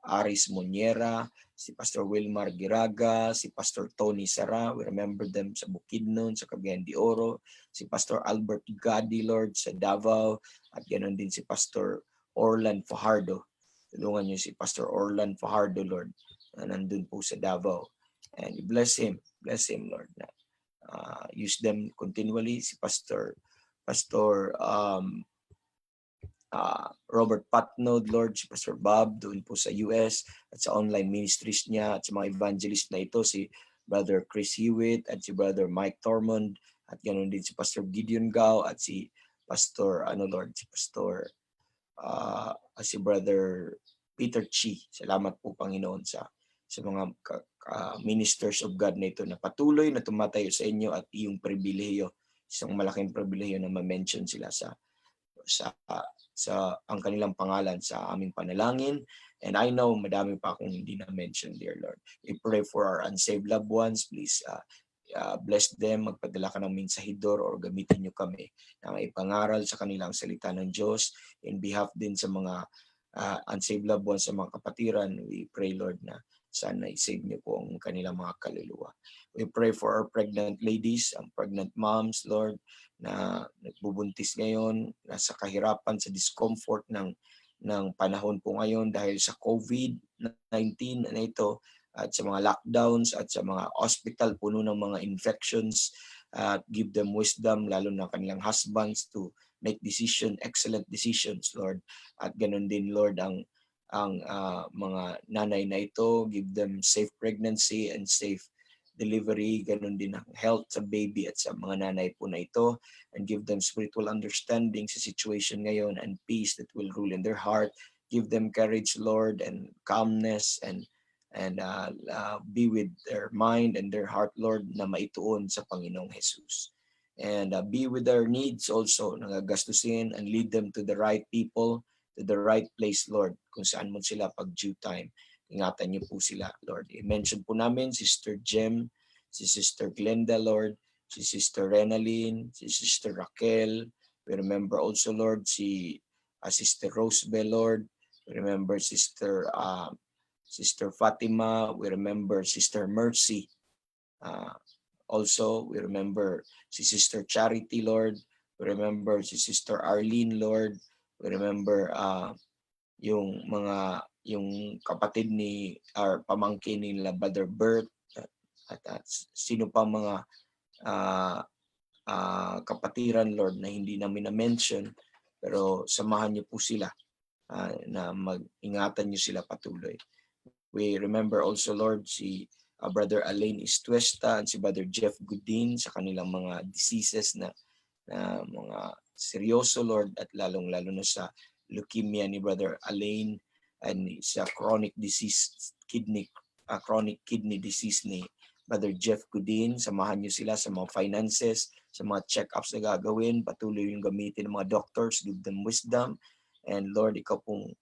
Aris Moniera, si Pastor Wilmar Giraga, si Pastor Tony Sara, we remember them sa Bukidnon, sa Cagayan de Oro, si Pastor Albert Gadi, Lord, sa Davao, at ganoon din si Pastor Orlan Fajardo. Tulungan niyo si Pastor Orlan Fajardo, Lord, na nandun po sa Davao. And bless him, Lord. Use them continually. Si Pastor Robert Patnod, Lord, si Pastor Bob doon po sa US at sa online ministries niya at sa mga evangelist na ito, si Brother Chris Hewitt at si Brother Mike Tormund at ganoon din si Pastor Gideon Gao at si Pastor si Brother Peter Chi. Salamat po, Panginoon, sa mga ministers of God na ito na patuloy na tumatayo sa inyo at iyong pribilehiyo, isang malaking pribilehiyo na ma-mention sila sa ang kanilang pangalan sa aming panalangin. And I know madami pa akong hindi na-mention, dear Lord. We pray for our unsaved loved ones. Please bless them. Magpadala ka ng mensahidor or gamitin nyo kami na ipangaral sa kanilang salita ng Diyos. In behalf din sa mga unsaved loved ones, sa mga kapatiran, we pray, Lord, na sana i-save niyo po ang kanilang mga kaluluwa. We pray for our pregnant ladies, ang pregnant moms, Lord, na nagbubuntis ngayon, nasa kahirapan, sa discomfort ng panahon po ngayon dahil sa COVID-19 na ito at sa mga lockdowns at sa mga hospital puno ng mga infections. Give them wisdom, lalo na kanilang husbands, to make excellent decisions, Lord. At ganun din, Lord, ang mga nanay na ito, give them safe pregnancy and safe delivery, ganun din ang health sa baby at sa mga nanay po na ito, and give them spiritual understanding sa situation ngayon and peace that will rule in their heart. Give them courage, Lord, and calmness and be with their mind and their heart, Lord, na maituon sa Panginoong Jesus. And be with their needs also, nagagastusin, and lead them to the right people, to the right place, Lord, kung saan mo sila pag due time. Ingatan niyo po sila, Lord. I-mention po namin Sister Jem, si Sister Glenda, Lord, si Sister Renalyn, si Sister Raquel. We remember also, Lord, si Sister Rosebel, Lord. We remember Sister Fatima. We remember Sister Mercy. Also, we remember si Sister Charity, Lord. We remember si Sister Arlene, Lord. We remember yung kapatid ni or pamangkin nila Brother Bert at sino pa mga kapatiran, Lord, na hindi namin na-mention, pero samahan niyo po sila na mag-ingatan niyo sila patuloy. We remember also, Lord, si Brother Alain Istuesta and si Brother Jeff Goodin sa kanilang mga diseases na mga seryoso, Lord, at lalong-lalo na sa leukemia ni Brother Alain and sa chronic kidney disease ni Brother Jeff Goodin. Samahan niyo sila sa mga finances, sa mga check-ups na gagawin. Patuloy yung gamitin ng mga doctors, give them wisdom. And Lord, ikaw pong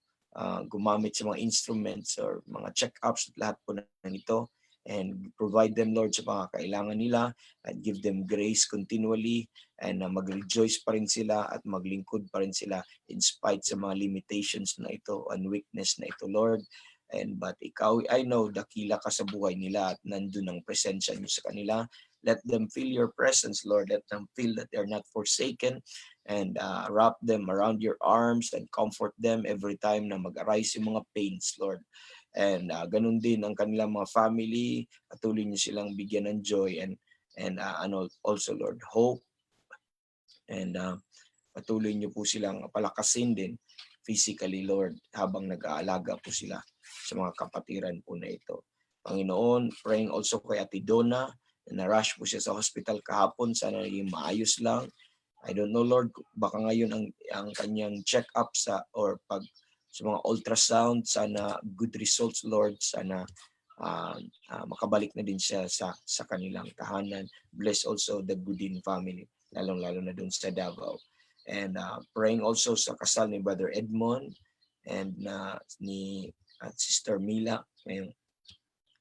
gumamit sa mga instruments or mga check-ups at lahat po ng ito. And provide them, Lord, sa mga kailangan nila and give them grace continually, and mag-rejoice pa rin sila at maglingkod pa rin sila in spite sa mga limitations na ito and weakness na ito, Lord. But ikaw, I know, dakila ka sa buhay nila at nandun ang presensya niyo sa kanila. Let them feel your presence, Lord. Let them feel that they're not forsaken, and wrap them around your arms and comfort them every time na mag-arise yung mga pains, Lord. And ganun din ang kanilang mga family, patuloy niyo silang bigyan ng joy and also, Lord, hope, and patuloy niyo po silang palakasin din physically, Lord, habang nag-aalaga po sila sa mga kapatiran po na ito. Panginoon, praying also kay Ate Donna, na rush po siya sa hospital kahapon, sana naging maayos lang. I don't know, Lord, baka ngayon ang kanyang check-up sa mga ultrasound, sana good results, Lord, sana makabalik na din siya sa kanilang tahanan. Bless also the Goodin family, lalong-lalo na dun sa Davao. And praying also sa kasal ni Brother Edmond and ni Sister Mila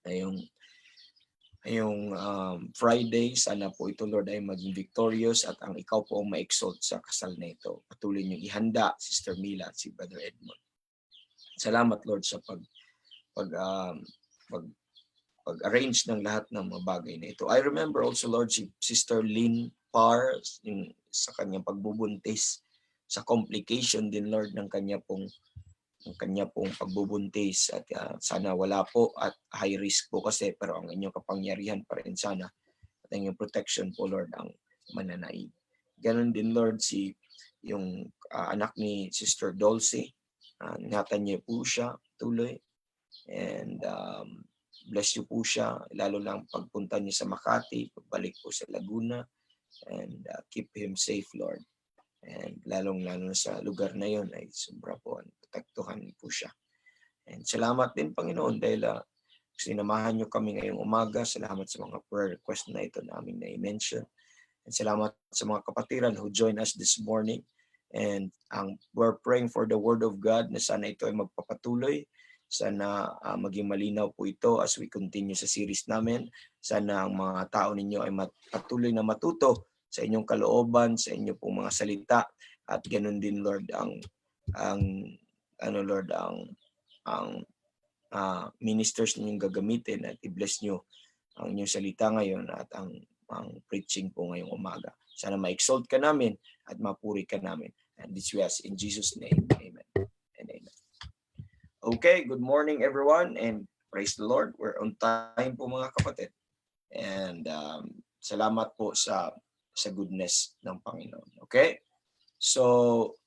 ngayong Friday. Sana po ito, Lord, ay maging victorious at ang ikaw po ang ma-exalt sa kasal na ito. Patuloy niyong ihanda, Sister Mila at si Brother Edmond. Salamat, Lord, sa pag-arrange ng lahat ng mga bagay na ito. I remember also, Lord, si Sister Lynn Parr, sa kanyang pagbubuntis, sa complication din, Lord, ng kanya pong pagbubuntis, at sana wala po at high risk po kasi, pero ang inyong kapangyarihan pa rin sana at ang inyong protection po, Lord, ang mananaig. Ganon din, Lord, yung anak ni Sister Dulce, ingatan niyo po siya tuloy, and bless you po siya, lalo lang pagpunta niya sa Makati, pagbalik po sa Laguna, and keep him safe, Lord. And lalong-lalo sa lugar na yon ay sobra po, protektuhan po siya. And salamat din, Panginoon, dahil sinamahan niyo kami ngayong umaga. Salamat sa mga prayer request na ito namin na-mention. And salamat sa mga kapatiran who join us this morning. And we're praying for the Word of God na sana ito ay magpapatuloy. Sana maging malinaw po ito as we continue sa series namin. Sana ang mga tao ninyo ay patuloy na matuto sa inyong kalooban, sa inyong pong mga salita, at ganoon din, Lord, ang ministers ninyong gagamitin, at i-bless nyo ang inyong salita ngayon at ang preaching po ngayong umaga. Sana ma-exalt ka namin at mapuri ka namin. And this we ask in Jesus' name. Amen and amen. Okay, good morning everyone, and praise the Lord. We're on time po, mga kapatid. And salamat po sa goodness ng Panginoon. Okay? So,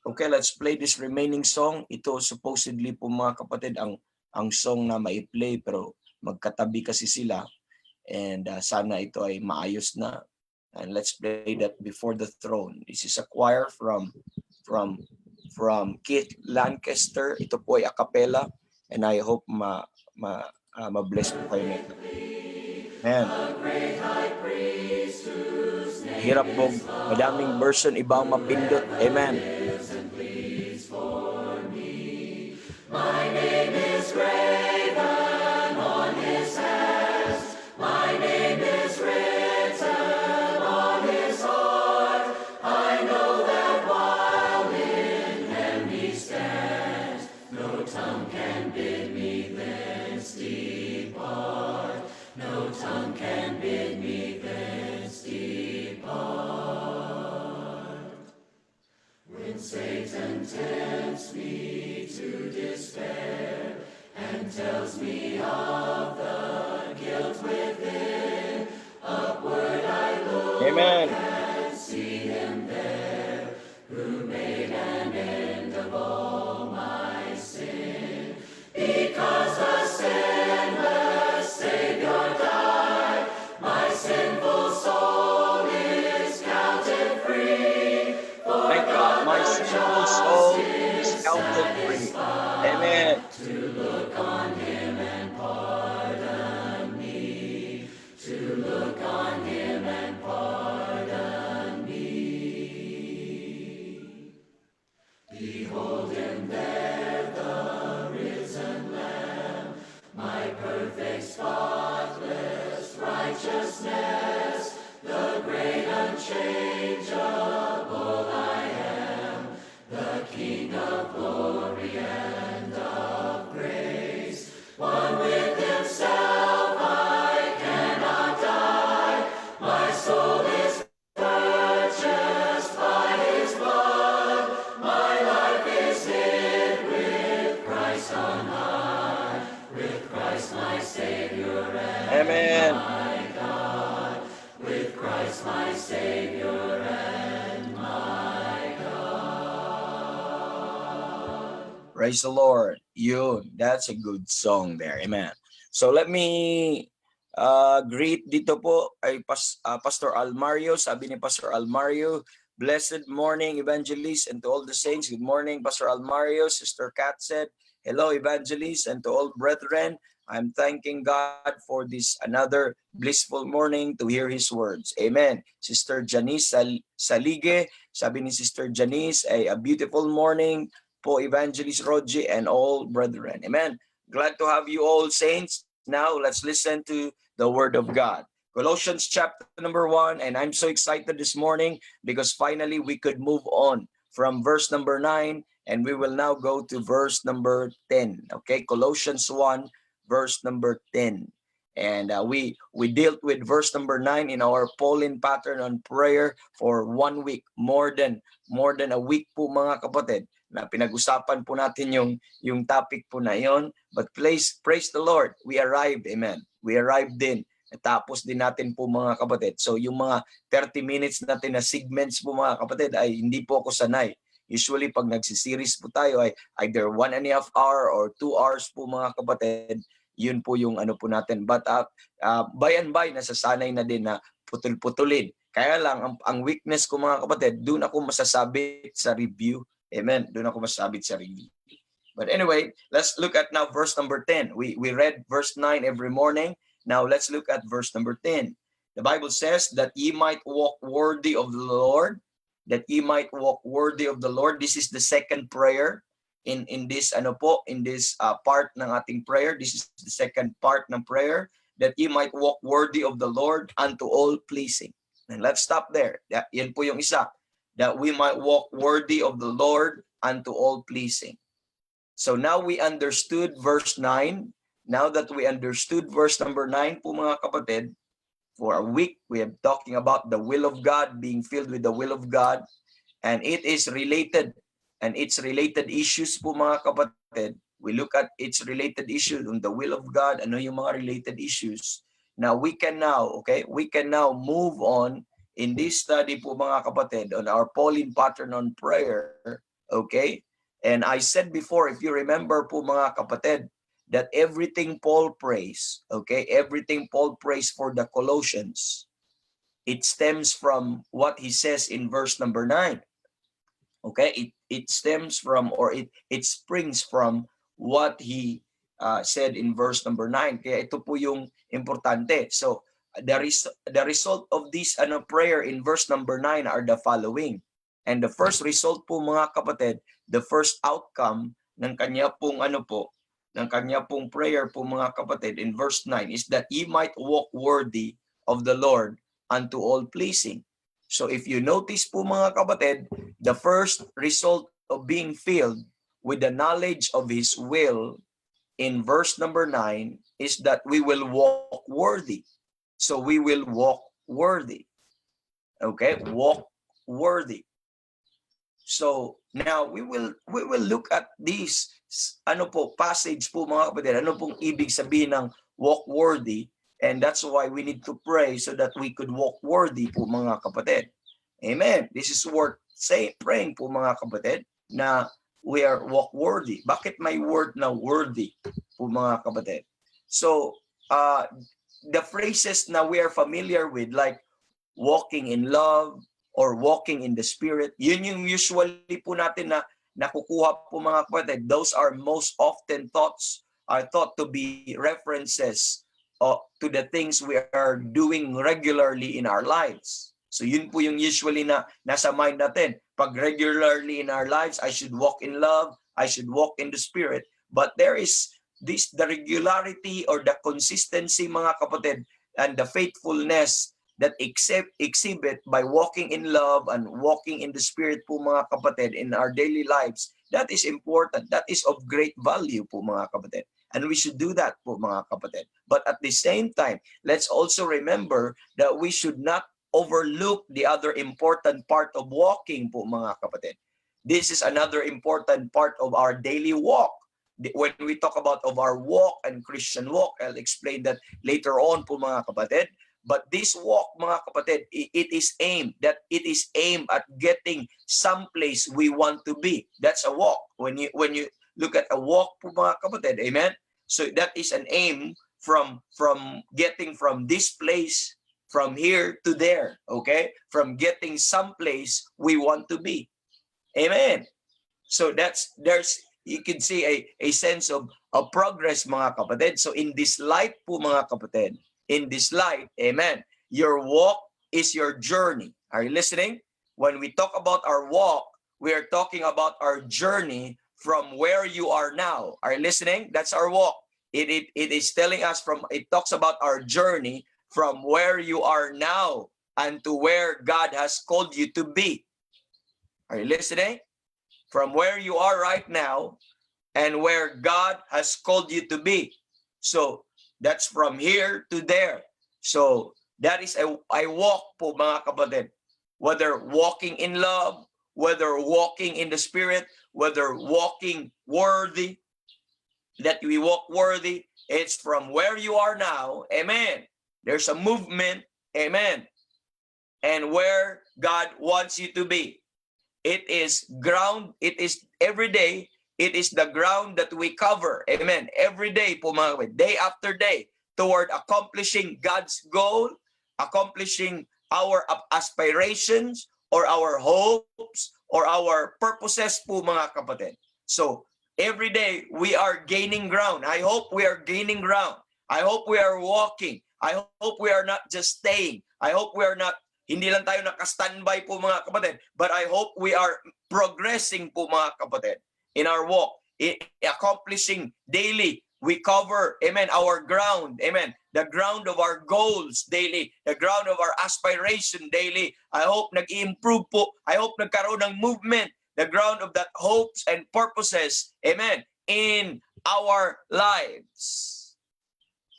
okay, let's play this remaining song. Ito supposedly po, mga kapatid, ang song na mai-play, pero magkatabi kasi sila. And sana ito ay maayos na. And let's play that Before the Throne. This is a choir from Keith Lancaster. Ito po ay a cappella, and I hope ma-bless po kayo nito. Amen. Hirap po, madaming version, ibang mapindot. Amen. My name is graven on his hands. My name is written on his heart. I know that while in him he stands, no tongue can bid me thence depart. No tongue can bid me thence depart. When Satan tempts me to despair and tells me of the guilt within, upward I look. Amen. And see him there who made an end of all my sin. Because the sinless Savior died, my sinful soul is counted free. Thank God, my sinful soul is counted free. Amen. To look on him and pardon me. To look on him and pardon me. Behold him there, the risen Lamb, my perfect, spotless righteousness, the great unchangeable I am, the King of glory and of grace. Praise the Lord. Yun, that's a good song there. Amen. So let me greet dito po ay Pastor Almario. Sabi ni Pastor Almario, blessed morning, evangelist, and to all the saints. Good morning, Pastor Almario. Sister Kat said, hello, evangelist, and to all brethren. I'm thanking God for this another blissful morning to hear His words. Amen. Sister Janice Salige, sabi ni Sister Janice, a beautiful morning po, Evangelist Roji, and all brethren. Amen. Glad to have you all, saints. Now, let's listen to the Word of God. Colossians chapter number 1, and I'm so excited this morning because finally we could move on from verse number 9, and we will now go to verse number 10. Okay, Colossians 1, verse number 10. And we dealt with verse number 9 in our Pauline pattern on prayer for 1 week, more than a week po mga kapatid, na pinag-usapan po natin yung topic po na yon. But praise the Lord, we arrived, amen. We arrived din. Tapos din natin po mga kapatid. So yung mga 30 minutes natin na segments po mga kapatid ay hindi po ako sanay. Usually pag nagsiseries po tayo ay either 1.5 hour or 2 hours po mga kapatid. Yun po yung ano po natin. But by and by, nasasanay na din na putol-putulin. Kaya lang, ang weakness ko mga kapatid, doon ako masasabit sa review. Amen. Doon ako masasabit sa review. But anyway, let's look at now verse number 10. We read verse 9 every morning. Now let's look at verse number 10. The Bible says that ye might walk worthy of the Lord. That ye might walk worthy of the Lord. This is the second prayer. In this part ng ating prayer. This is the second part ng prayer, that ye might walk worthy of the Lord unto all pleasing. And let's stop there. Yan po yung isa, that we might walk worthy of the Lord unto all pleasing. So now we understood verse 9. Now that we understood verse number 9 po mga kapatid, for a week we have talking about the will of God, being filled with the will of God, and it is related. And its related issues po mga kapatid, we look at its related issues on the will of God, ano yung mga related issues. Now we can now move on in this study po mga kapatid on our Pauline pattern on prayer, okay? And I said before, if you remember po mga kapatid, that everything Paul prays, okay, everything Paul prays for the Colossians, it stems from what he says in verse number 9. Okay, it stems from, or it springs from what he said in verse number 9. Kaya ito po yung importante. So the result of this prayer in verse number 9 are the following. And the first result po mga kapatid, the first outcome ng kanya pong prayer po mga kapatid in verse 9 is that ye might walk worthy of the Lord unto all pleasing. So if you notice po mga kapatid, the first result of being filled with the knowledge of His will in verse number 9 is that we will walk worthy. So we will walk worthy. Okay, walk worthy. So now we will look at this passage po mga kapatid. Ano pong ibig sabihin ng walk worthy? And that's why we need to pray so that we could walk worthy po mga kapatid. Amen. This is worth praying po mga kapatid na we are walk worthy. Bakit may word na worthy po mga kapatid? So, the phrases na we are familiar with like walking in love or walking in the Spirit, yun yung usually po natin na nakukuha po mga kapatid. Those are most often thought to be references to the things we are doing regularly in our lives. So yun po yung usually na nasa mind natin. Pag regularly in our lives, I should walk in love, I should walk in the Spirit. But there is the regularity or the consistency mga kapatid and the faithfulness that exhibit by walking in love and walking in the Spirit po mga kapatid in our daily lives. That is important. That is of great value po mga kapatid. And we should do that po mga kapatid. But at the same time, let's also remember that we should not overlook the other important part of walking po mga kapatid. This is another important part of our daily walk. When we talk about of our walk and Christian walk, I'll explain that later on po mga kapatid. But this walk mga kapatid, it is aimed at getting someplace we want to be. That's a walk. When you look at a walk po mga kapatid. Amen? So that is an aim from getting from this place, from here to there. Okay? From getting someplace we want to be. Amen? So there's you can see a sense of progress mga kapatid. So in this light po mga kapatid, in this light, amen, your walk is your journey. Are you listening? When we talk about our walk, we are talking about our journey from where you are now. Are you listening? That's our walk. It is telling us it talks about our journey from where you are now and to where God has called you to be. Are you listening? From where you are right now and where God has called you to be. So that's from here to there. So that is a walk po mga kapatid. Whether walking in love, whether walking in the Spirit, whether walking worthy, that we walk worthy, it's from where you are now, amen. There's a movement, amen, and where God wants you to be. It is ground, it is every day, it is the ground that we cover, amen, every day po mga kapatid, day after day, toward accomplishing God's goal, accomplishing our aspirations, or our hopes, or our purposes po mga kapatid. So, every day, we are gaining ground. I hope we are gaining ground. I hope we are walking. I hope we are not just staying. I hope we are not, hindi lang tayo naka-standby po mga kapatid, but I hope we are progressing po mga kapatid in our walk, accomplishing daily. We cover, amen, our ground, amen, the ground of our goals daily, the ground of our aspiration daily. I hope nag-improve po. I hope nagkaroon ng movement, the ground of that hopes and purposes, amen, in our lives.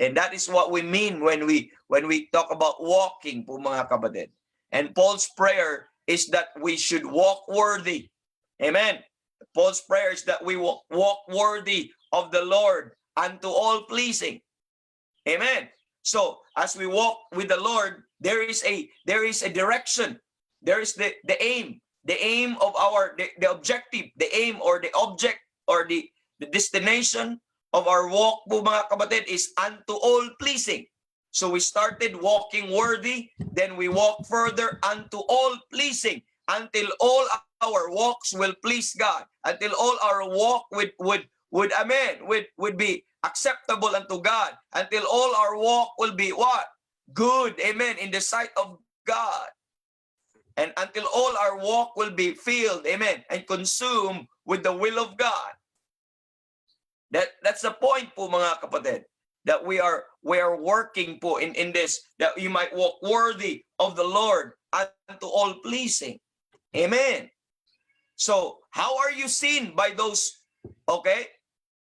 And that is what we mean when we talk about walking po mga kapatid. And Paul's prayer is that we should walk worthy. Amen. Paul's prayer is that we walk worthy of the Lord unto all pleasing. Amen. So as we walk with the Lord, there is a direction. There is the aim. The aim of the objective, the aim or the object or the destination of our walk po mga kapatid is unto all pleasing. So we started walking worthy, then we walk further unto all pleasing, until all our walks will please God, until all our walk would be acceptable unto God, until all our walk will be what? Good, amen, in the sight of God. And until all our walk will be filled, amen, and consumed with the will of God. That's the point po mga kapatid, that we are working po in this, that you might walk worthy of the Lord unto all pleasing. Amen. So, how are you seen by those, okay?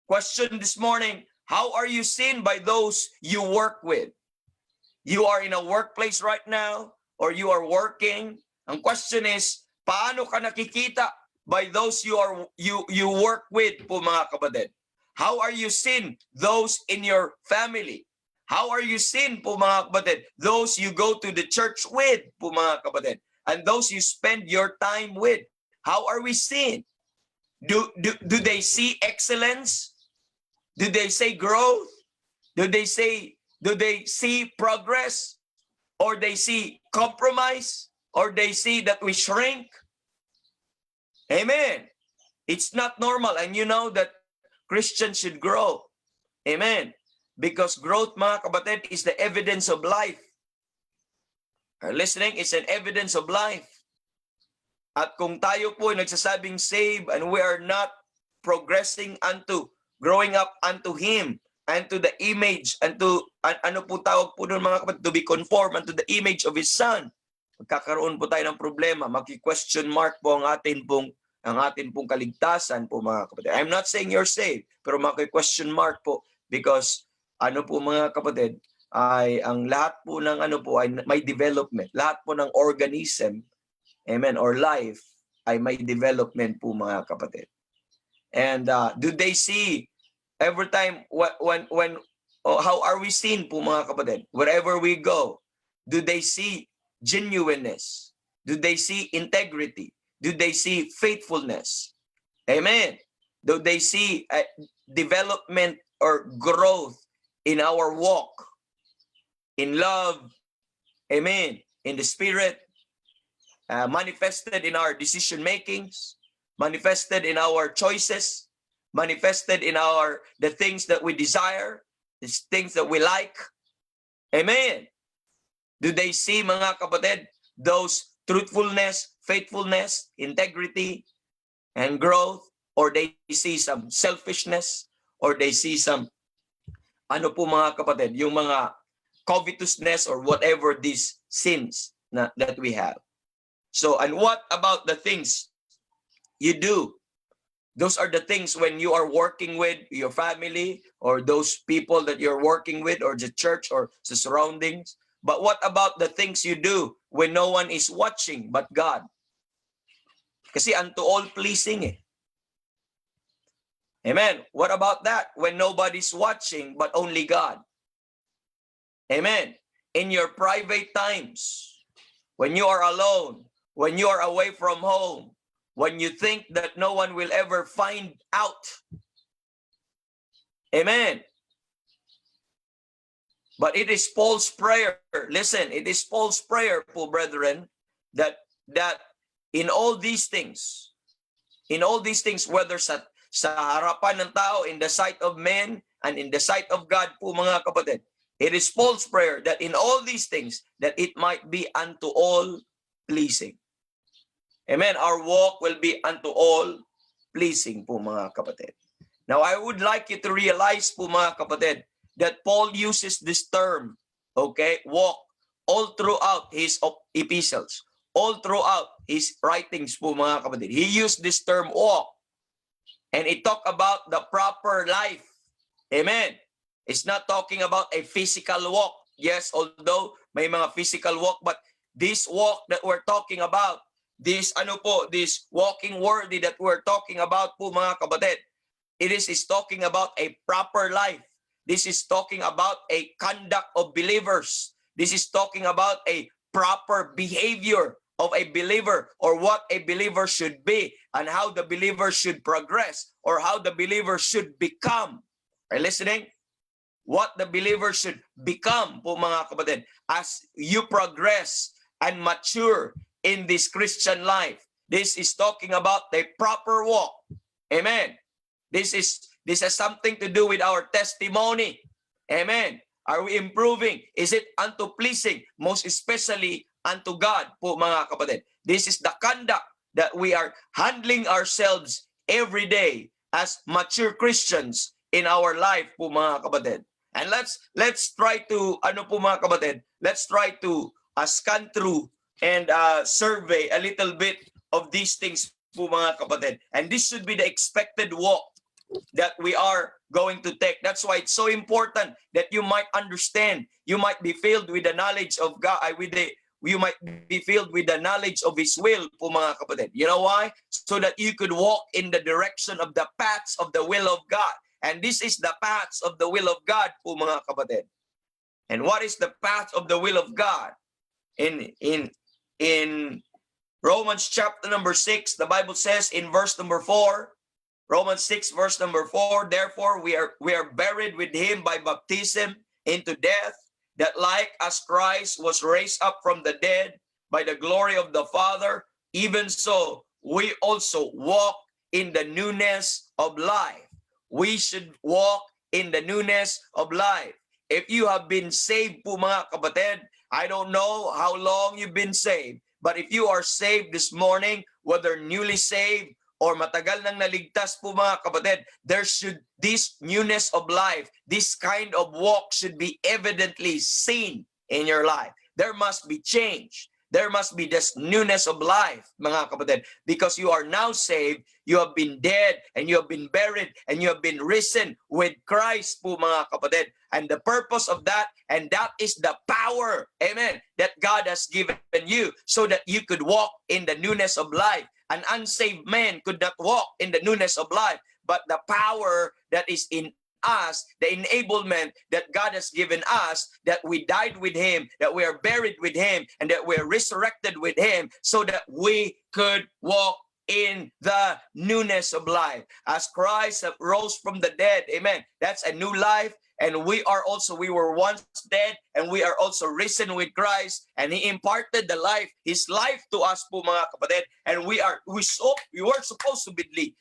Question this morning, how are you seen by those you work with? You are in a workplace right now, or you are working. Ang question is, paano ka nakikita by those you work with po mga kapatid? How are you seen those in your family? How are you seen po mga kapatid? Those you go to the church with po mga kapatid. And those you spend your time with. How are we seen? Do they see excellence? Do they say growth? Do they see progress? Or they see compromise? Or they see that we shrink? Amen. It's not normal. And you know that Christians should grow. Amen. Because growth, mga kapatid, is the evidence of life. Our listening is an evidence of life. At kung tayo po ay nagsasabing save and we are not progressing unto, growing up unto Him, and to the image, and to, ano po tawag po doon mga kapatid, to be conformed unto the image of His Son, magkakaroon po tayo ng problema, maki-question mark po ang atin pong kaligtasan po mga kapatid. I'm not saying you're saved, pero maki-question mark po, because ano po mga kapatid, ay ang lahat po ng ano po ay may development. Lahat po ng organism, amen, or life ay may development po mga kapatid. And do they see every time how are we seen po mga kapatid? Wherever we go, do they see genuineness? Do they see integrity? Do they see faithfulness? Amen. Do they see development or growth in our walk, in love, amen, in the Spirit, manifested in our decision makings, manifested in our choices, manifested in the things that we desire, the things that we like, amen. Do they see, mga kapatid, those truthfulness, faithfulness, integrity, and growth? Or they see some selfishness? Or they see some, ano po mga kapatid, yung mga covetousness or whatever these sins that we have. So, and what about the things you do? Those are the things when you are working with your family or those people that you're working with or the church or the surroundings. But what about the things you do when no one is watching but God? Kasi unto all pleasing eh. Amen. What about that when nobody's watching but only God? Amen. In your private times, when you are alone, when you are away from home, when you think that no one will ever find out. Amen. But it is Paul's prayer. Listen, it is Paul's prayer po, brethren, that in all these things, whether sa harapan ng tao, in the sight of men, and in the sight of God po, mga kapatid, it is Paul's prayer that in all these things, that it might be unto all pleasing. Amen. Our walk will be unto all pleasing po, mga kapatid. Now, I would like you to realize po, mga kapatid, that Paul uses this term, okay, walk, all throughout his epistles, all throughout his writings po, mga kapatid. He used this term walk, and it talk about the proper life. Amen. It's not talking about a physical walk. Yes, although may mga physical walk, but this walk that we're talking about, this walking worthy that we're talking about po, mga kapatid, it is talking about a proper life. This is talking about a conduct of believers. This is talking about a proper behavior of a believer, or what a believer should be, and how the believer should progress, or how the believer should become. Are you listening? What the believer should become po, mga kapatid, as you progress and mature in this Christian life. This is talking about the proper walk. Amen. This has something to do with our testimony. Amen. Are we improving? Is it unto pleasing? Most especially unto God po, mga kapatid. This is the conduct that we are handling ourselves every day as mature Christians in our life po, mga kapatid. And let's try to, ano po, mga kapatid, let's try to scan through and survey a little bit of these things po, mga kapatid. And this should be the expected walk that we are going to take. That's why it's so important that you might understand, you might be filled with the knowledge of God, you might be filled with the knowledge of His will po, mga kapatid. You know why? So that you could walk in the direction of the paths of the will of God. And this is the paths of the will of God po, mga kapatid. And what is the path of the will of God? In Romans chapter number 6, the Bible says in verse number 4, Romans 6 verse number 4, therefore we are buried with him by baptism into death, that like as Christ was raised up from the dead by the glory of the Father, even so we also walk in the newness of life. We should walk in the newness of life. If you have been saved po, mga kapatid, I don't know how long you've been saved, but if you are saved this morning, whether newly saved or matagal nang naligtas po, mga kapatid, this newness of life, this kind of walk should be evidently seen in your life. There must be change. There must be this newness of life, mga kapatid, because you are now saved, you have been dead, and you have been buried, and you have been risen with Christ po, mga kapatid. And the purpose of that, and that is the power, amen, that God has given you so that you could walk in the newness of life. An unsaved man could not walk in the newness of life, but the power that is in us, the enablement that God has given us, that we died with Him, that we are buried with Him, and that we are resurrected with Him, so that we could walk in the newness of life. As Christ rose from the dead, amen, that's a new life. And we were once dead, and we are also risen with Christ, and He imparted His life to us po mga kapatid, and we were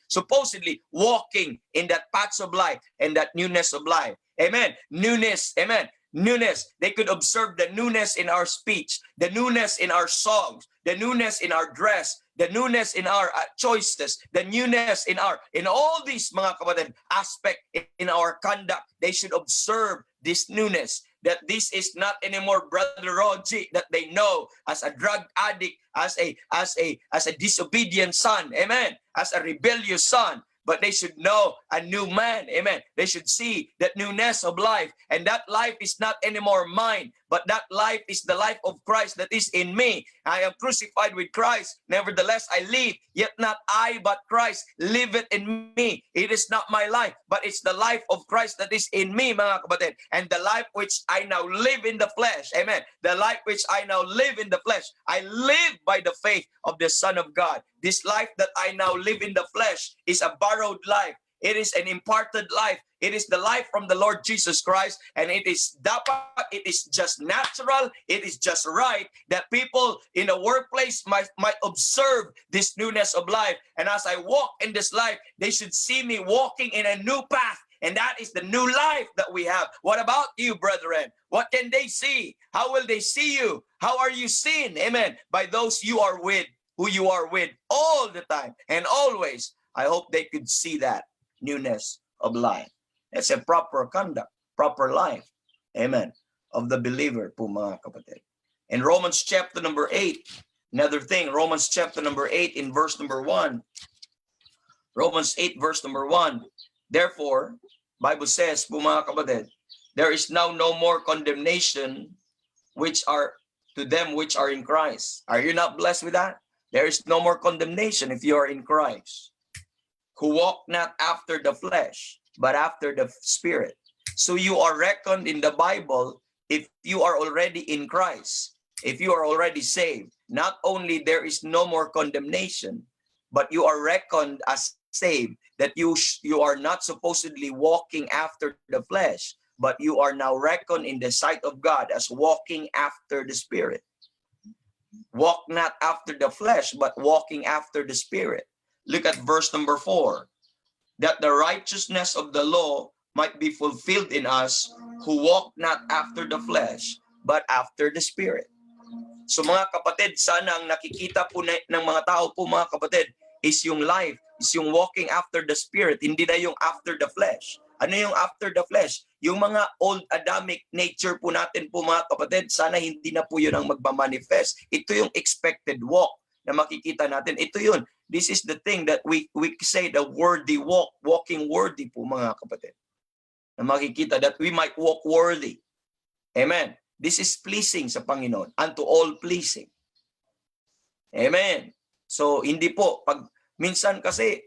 supposedly walking in that path of life and that newness of life. Amen. Newness, amen. Newness. They could observe the newness in our speech, the newness in our songs, the newness in our dress, the newness in our choices, the newness in all these mga kapatid aspect in our conduct. They should observe this newness, that this is not anymore Brother Roji that they know as a drug addict, as a disobedient son, amen, as a rebellious son. But they should know a new man, amen. They should see that newness of life, and that life is not anymore mine, but that life is the life of Christ that is in me. I am crucified with Christ. Nevertheless, I live, yet not I, but Christ liveth in me. It is not my life, but it's the life of Christ that is in me, mga kapatid. And the life which I now live in the flesh, amen. The life which I now live in the flesh, I live by the faith of the Son of God. This life that I now live in the flesh is a borrowed life. It is an imparted life. It is the life from the Lord Jesus Christ, and it is just natural, it is just right that people in the workplace might observe this newness of life. And as I walk in this life, they should see me walking in a new path. And that is the new life that we have. What about you, brethren? What can they see? How will they see you? How are you seen? Amen. By those you are with, who you are with all the time and always. I hope they could see that newness of life. It's a proper conduct, proper life. Amen. Of the believer po mga kapatid. In Romans chapter number 8, another thing, Romans chapter number 8 in verse number 1. Romans 8 verse number 1. Therefore, Bible says po mga kapatid, there is now no more condemnation which are to them which are in Christ. Are you not blessed with that? There is no more condemnation if you are in Christ, who walk not after the flesh, but after the Spirit. So you are reckoned in the Bible if you are already in Christ, if you are already saved. Not only there is no more condemnation, but you are reckoned as saved, that you are not supposedly walking after the flesh, but you are now reckoned in the sight of God as walking after the Spirit. Walk not after the flesh, but walking after the Spirit. Look at verse number 4. That the righteousness of the law might be fulfilled in us who walk not after the flesh, but after the Spirit. So mga kapatid, sana ang nakikita po ng mga tao po mga kapatid is yung life, is yung walking after the Spirit, hindi na yung after the flesh. Ano yung after the flesh? Yung mga old Adamic nature po natin po mga kapatid, sana hindi na po yun ang magmamanifest. Ito yung expected walk na makikita natin. Ito yun. This is the thing that we say the worthy walk, walking worthy po mga kapatid. Na makikita that we might walk worthy. Amen. This is pleasing sa Panginoon, unto all pleasing. Amen. So hindi po, pag minsan kasi,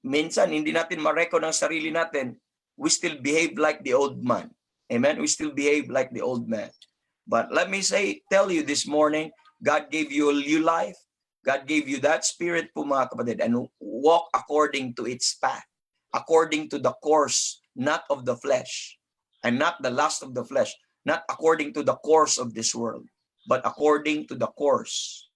minsan hindi natin ma-record ang sarili natin, we still behave like the old man. Amen. We still behave like the old man. But let me tell you this morning, God gave you a new life. God gave you that Spirit po mga kapatid, and walk according to its path, according to the course, not of the flesh, and not the lust of the flesh, not according to the course of this world, but according to the course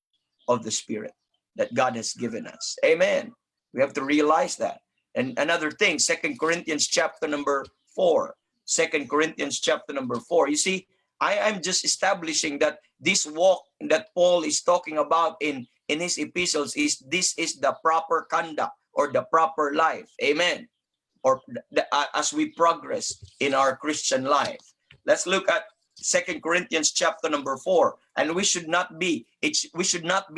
of the Spirit that God has given us. Amen. We have to realize that. And another thing, 2 Corinthians chapter number 4. 2 Corinthians chapter number 4. You see, I am just establishing that this walk that Paul is talking about in his epistles is the proper conduct or the proper life. Amen. Or as we progress in our Christian life. Let's look at 2 Corinthians chapter number 4. And we should not be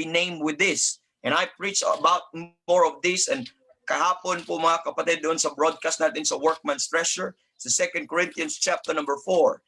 named with this. And I preach about more of this, and kahapon po mga kapatid doon sa broadcast natin sa Workman's Treasure, sa 2 Corinthians chapter number 4.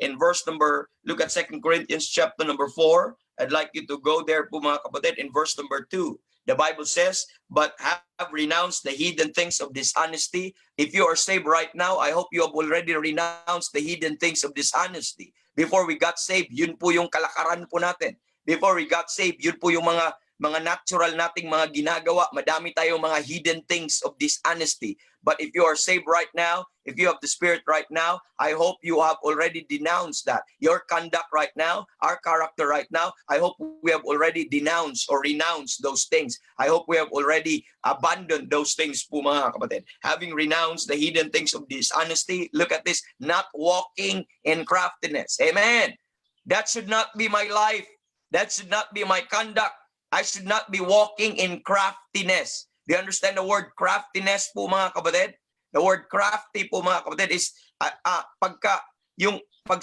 In verse number, look at 2 Corinthians chapter number 4. I'd like you to go there po mga kapatid in verse number 2. The Bible says, but have renounced the hidden things of dishonesty. If you are saved right now, I hope you have already renounced the hidden things of dishonesty. Before we got saved, yun po yung kalakaran po natin. Before we got saved, yun po yung mga mga natural nating mga ginagawa. Madami tayong mga hidden things of dishonesty. But if you are saved right now, if you have the Spirit right now, I hope you have already denounced that. Your conduct right now, our character right now, I hope we have already denounced or renounced those things. I hope we have already abandoned those things po mga kapatid. Having renounced the hidden things of dishonesty, look at this, not walking in craftiness. Amen. That should not be my life. That should not be my conduct. I should not be walking in craftiness. Do you understand the word craftiness po mga kapatid? The word crafty po mga kapatid is pag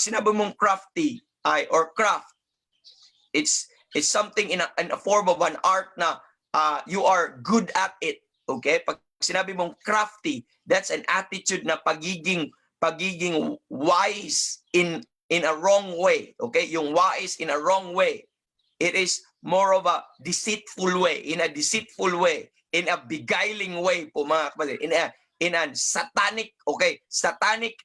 sinabi mong crafty or craft, it's something in a form of an art na you are good at it. Okay? Pag sinabi mong crafty, that's an attitude na pagiging wise in a wrong way. Okay? Yung wise in a wrong way. It is more of a deceitful way, in a deceitful way, in a beguiling way po mga kapatid, in a satanic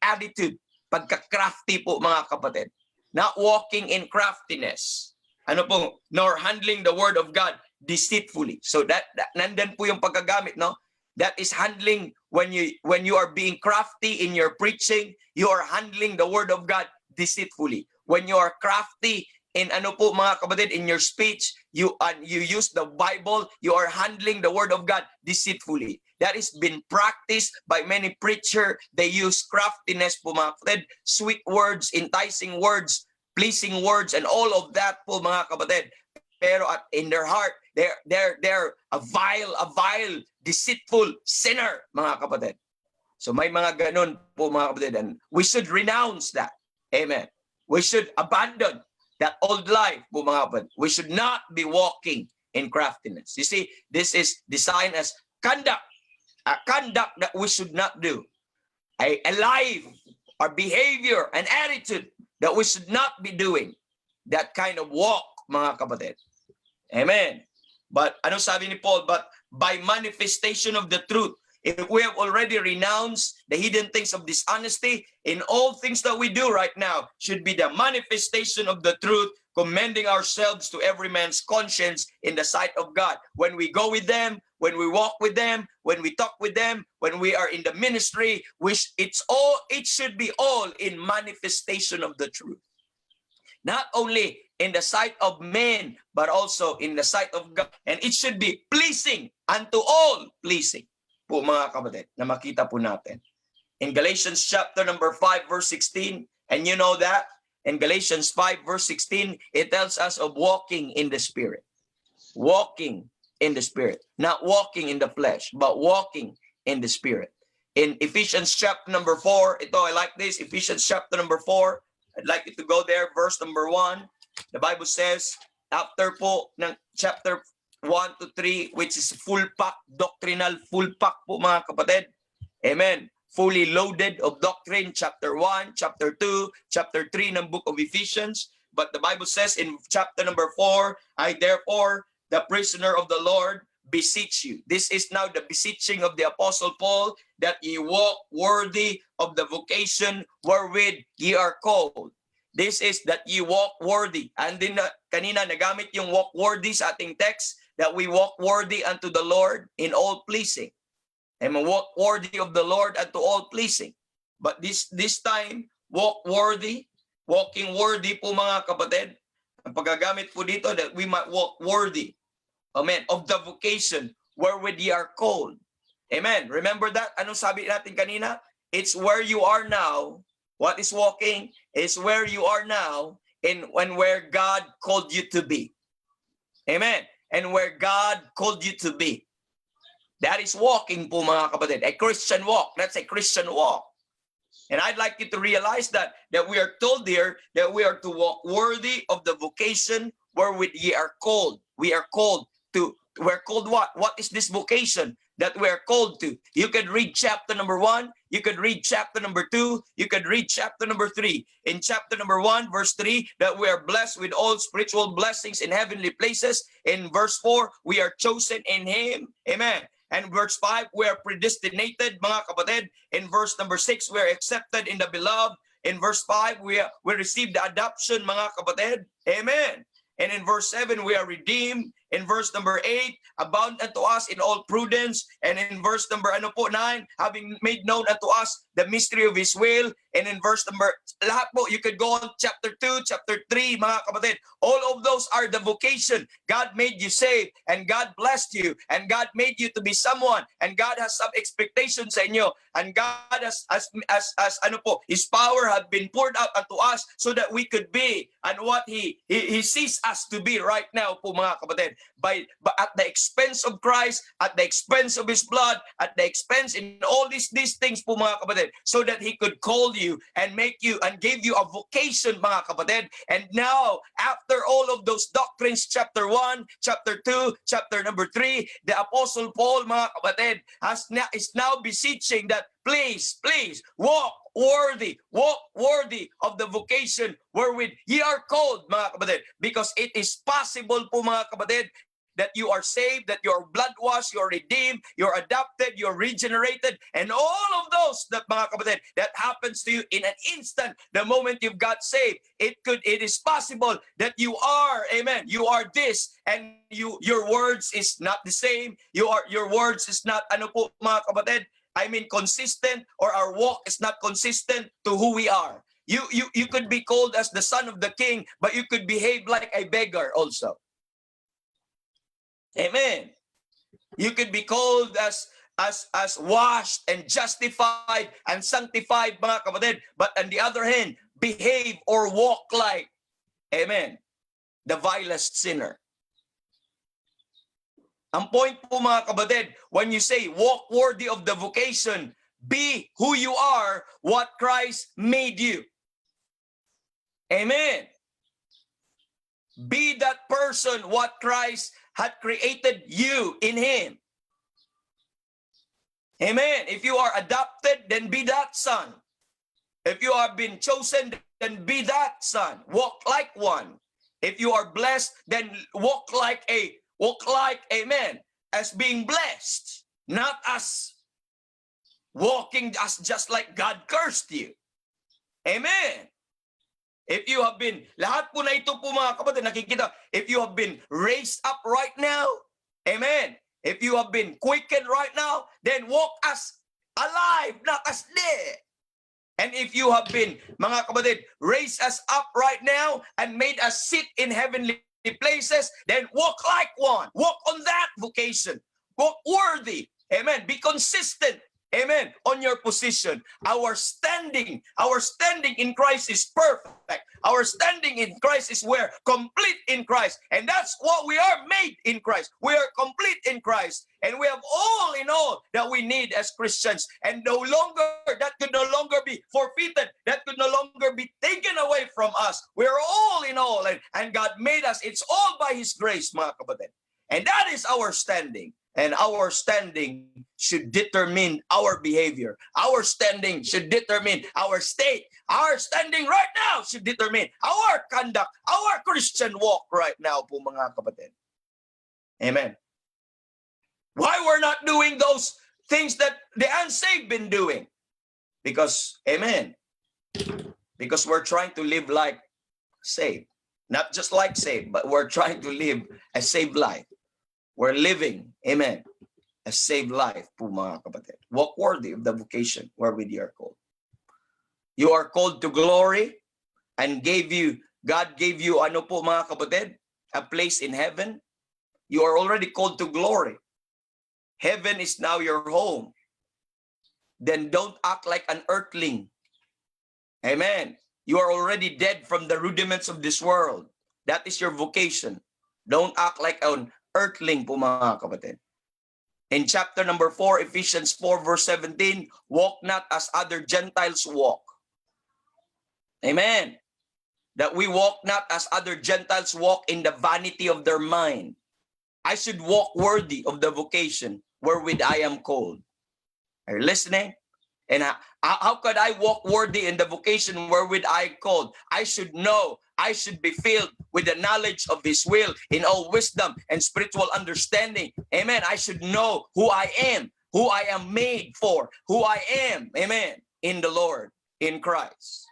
attitude, pagka-crafty po mga kapatid. Not walking in craftiness. Nor handling the word of God deceitfully. So that nandan po yung pagkagamit, no? That is handling when you are being crafty in your preaching, you are handling the word of God deceitfully. When you are crafty in mga kapatid, in your speech, you use the Bible, you are handling the word of God deceitfully. That has been practiced by many preachers. They use craftiness po mga kapatid, sweet words, enticing words, pleasing words, and all of that po mga kapatid. Pero in their heart, they're a vile, deceitful sinner mga kapatid. So may mga ganun po mga kapatid, and we should renounce that. Amen. We should abandon that old life po mga kapatid. We should not be walking in craftiness. You see, this is designed as conduct, a conduct that we should not do. A life, or behavior, an attitude that we should not be doing. That kind of walk, mga kapatid. Amen. But ano sabi ni Paul? But by manifestation of the truth, if we have already renounced the hidden things of dishonesty, in all things that we do right now should be the manifestation of the truth, commending ourselves to every man's conscience in the sight of God. When we go with them, when we walk with them, when we talk with them, when we are in the ministry, it should be all in manifestation of the truth. Not only in the sight of men, but also in the sight of God. And it should be pleasing unto all, pleasing po mga kapatid, na makita po natin. In Galatians chapter number 5 verse 16, and you know that, in Galatians 5 verse 16, it tells us of walking in the Spirit. Walking in the Spirit. Not walking in the flesh, but walking in the Spirit. In Ephesians chapter number 4, I like this, Ephesians chapter number 4, I'd like you to go there, verse number 1. The Bible says, after po ng chapter 1 to 3, which is full pack, doctrinal full pack po mga kapatid. Amen. Fully loaded of doctrine, chapter 1, chapter 2, chapter 3 ng book of Ephesians. But the Bible says in chapter number 4, I therefore, the prisoner of the Lord, beseech you. This is now the beseeching of the Apostle Paul, that ye walk worthy of the vocation wherewith ye are called. This is that ye walk worthy. And then kanina nagamit yung walk worthy sa ating text, that we walk worthy unto the Lord in all pleasing. And walk worthy of the Lord unto all pleasing. But this time, walk worthy, walking worthy po mga kapatid. Ang paggagamit po dito, that we might walk worthy, amen, of the vocation wherewith ye are called. Amen. Remember that? Anong sabi natin kanina? It's where you are now. What is walking? Is where you are now and where God called you to be. Amen. And where God called you to be. That is walking po mga kapatid. A Christian walk. That's a Christian walk. And I'd like you to realize that we are told here that we are to walk worthy of the vocation wherewith ye are called. We are called to, we're called what? What is this vocation that we're called to? You could read chapter number 1. You could read chapter number 2. You could read chapter number 3. In chapter number 1, verse 3, that we are blessed with all spiritual blessings in heavenly places. In verse 4, we are chosen in Him. Amen. And verse 5, we are predestinated, mga kapatid. In verse number 6, we are accepted in the beloved. In verse 5, we receive the adoption, mga kapatid. Amen. And in verse 7, we are redeemed. In verse number 8, abound unto us in all prudence. And in verse number 9, having made known unto us the mystery of His will. And in verse number, lahat po, you could go on chapter 2, chapter 3, mga kapatid. All of those are the vocation. God made you saved, and God blessed you, and God made you to be someone, and God has some expectations sa inyo, and God has His power have been poured out unto us so that we could be and what He sees us to be right now po, mga kapatid. But at the expense of Christ, at the expense of His blood, at the expense in all these things po, mga kapatid, so that He could call you and make you and give you a vocation, mga kapatid. And now, after all of those doctrines, chapter 1, chapter 2, chapter number 3, the Apostle Paul, mga kapatid, is now beseeching that please, walk worthy of the vocation wherewith ye are called, mga kapatid, because it is possible po, mga kapatid, that you are saved, that you are blood washed, you are redeemed, you are adopted, you are regenerated, and all of those that, mga kapatid, that happens to you in an instant the moment you've got saved. It is possible that you are, amen, you are this, and your words is not the same, your words is not, mga kapatid, consistent, or our walk is not consistent to who we are. You could be called as the son of the king, but you could behave like a beggar also. Amen. You could be called as washed and justified and sanctified, mga kapatid, but on the other hand, behave or walk like, amen, the vilest sinner. Ang point po, mga kapatid, when you say walk worthy of the vocation, be who you are, what Christ made you. Amen. Be that person what Christ had created you in Him. Amen. If you are adopted, then be that son. If you have been chosen, then be that son. Walk like one. If you are blessed, then walk like, amen, as being blessed, not as walking as just like God cursed you. Amen. If you have been, lahat po na ito po, mga kapatid, nakikita, if you have been raised up right now, amen, if you have been quickened right now, then walk as alive, not as dead. And if you have been, mga kapatid, raised us up right now and made us sit in heavenly places, then walk like one. Walk on that vocation. Walk worthy. Amen. Be consistent. Amen. On your position. Our standing in Christ is perfect. Our standing in Christ is where? Complete in Christ. And that's what we are made in Christ. We are complete in Christ. And we have all in all that we need as Christians. And that could no longer be forfeited. That could no longer be taken away from us. We are all in all. And God made us. It's all by His grace, mga kapatid. And that is our standing. And our standing should determine our behavior. Our standing should determine our state. Our standing right now should determine our conduct, our Christian walk right now po, mga kapatid. Amen. Why we're not doing those things that the unsaved been doing? Because, amen, because we're trying to live like saved. Not just like saved, but we're trying to live a saved life. We're living, amen, a saved life po, mga kapatid. Walk worthy of the vocation wherewith you are called. You are called to glory, and God gave you, mga kapatid, a place in heaven. You are already called to glory. Heaven is now your home. Then don't act like an earthling. Amen. You are already dead from the rudiments of this world. That is your vocation. Don't act like an earthling po, mga kapatid. In chapter number 4, Ephesians 4 verse 17, walk not as other Gentiles walk. Amen. That we walk not as other Gentiles walk in the vanity of their mind. I should walk worthy of the vocation wherewith I am called. Are you listening? And how could I walk worthy in the vocation wherewith I am called? I should know. I should be filled with the knowledge of His will in all wisdom and spiritual understanding. Amen. I should know who I am made for, who I am, amen, in the Lord, in Christ.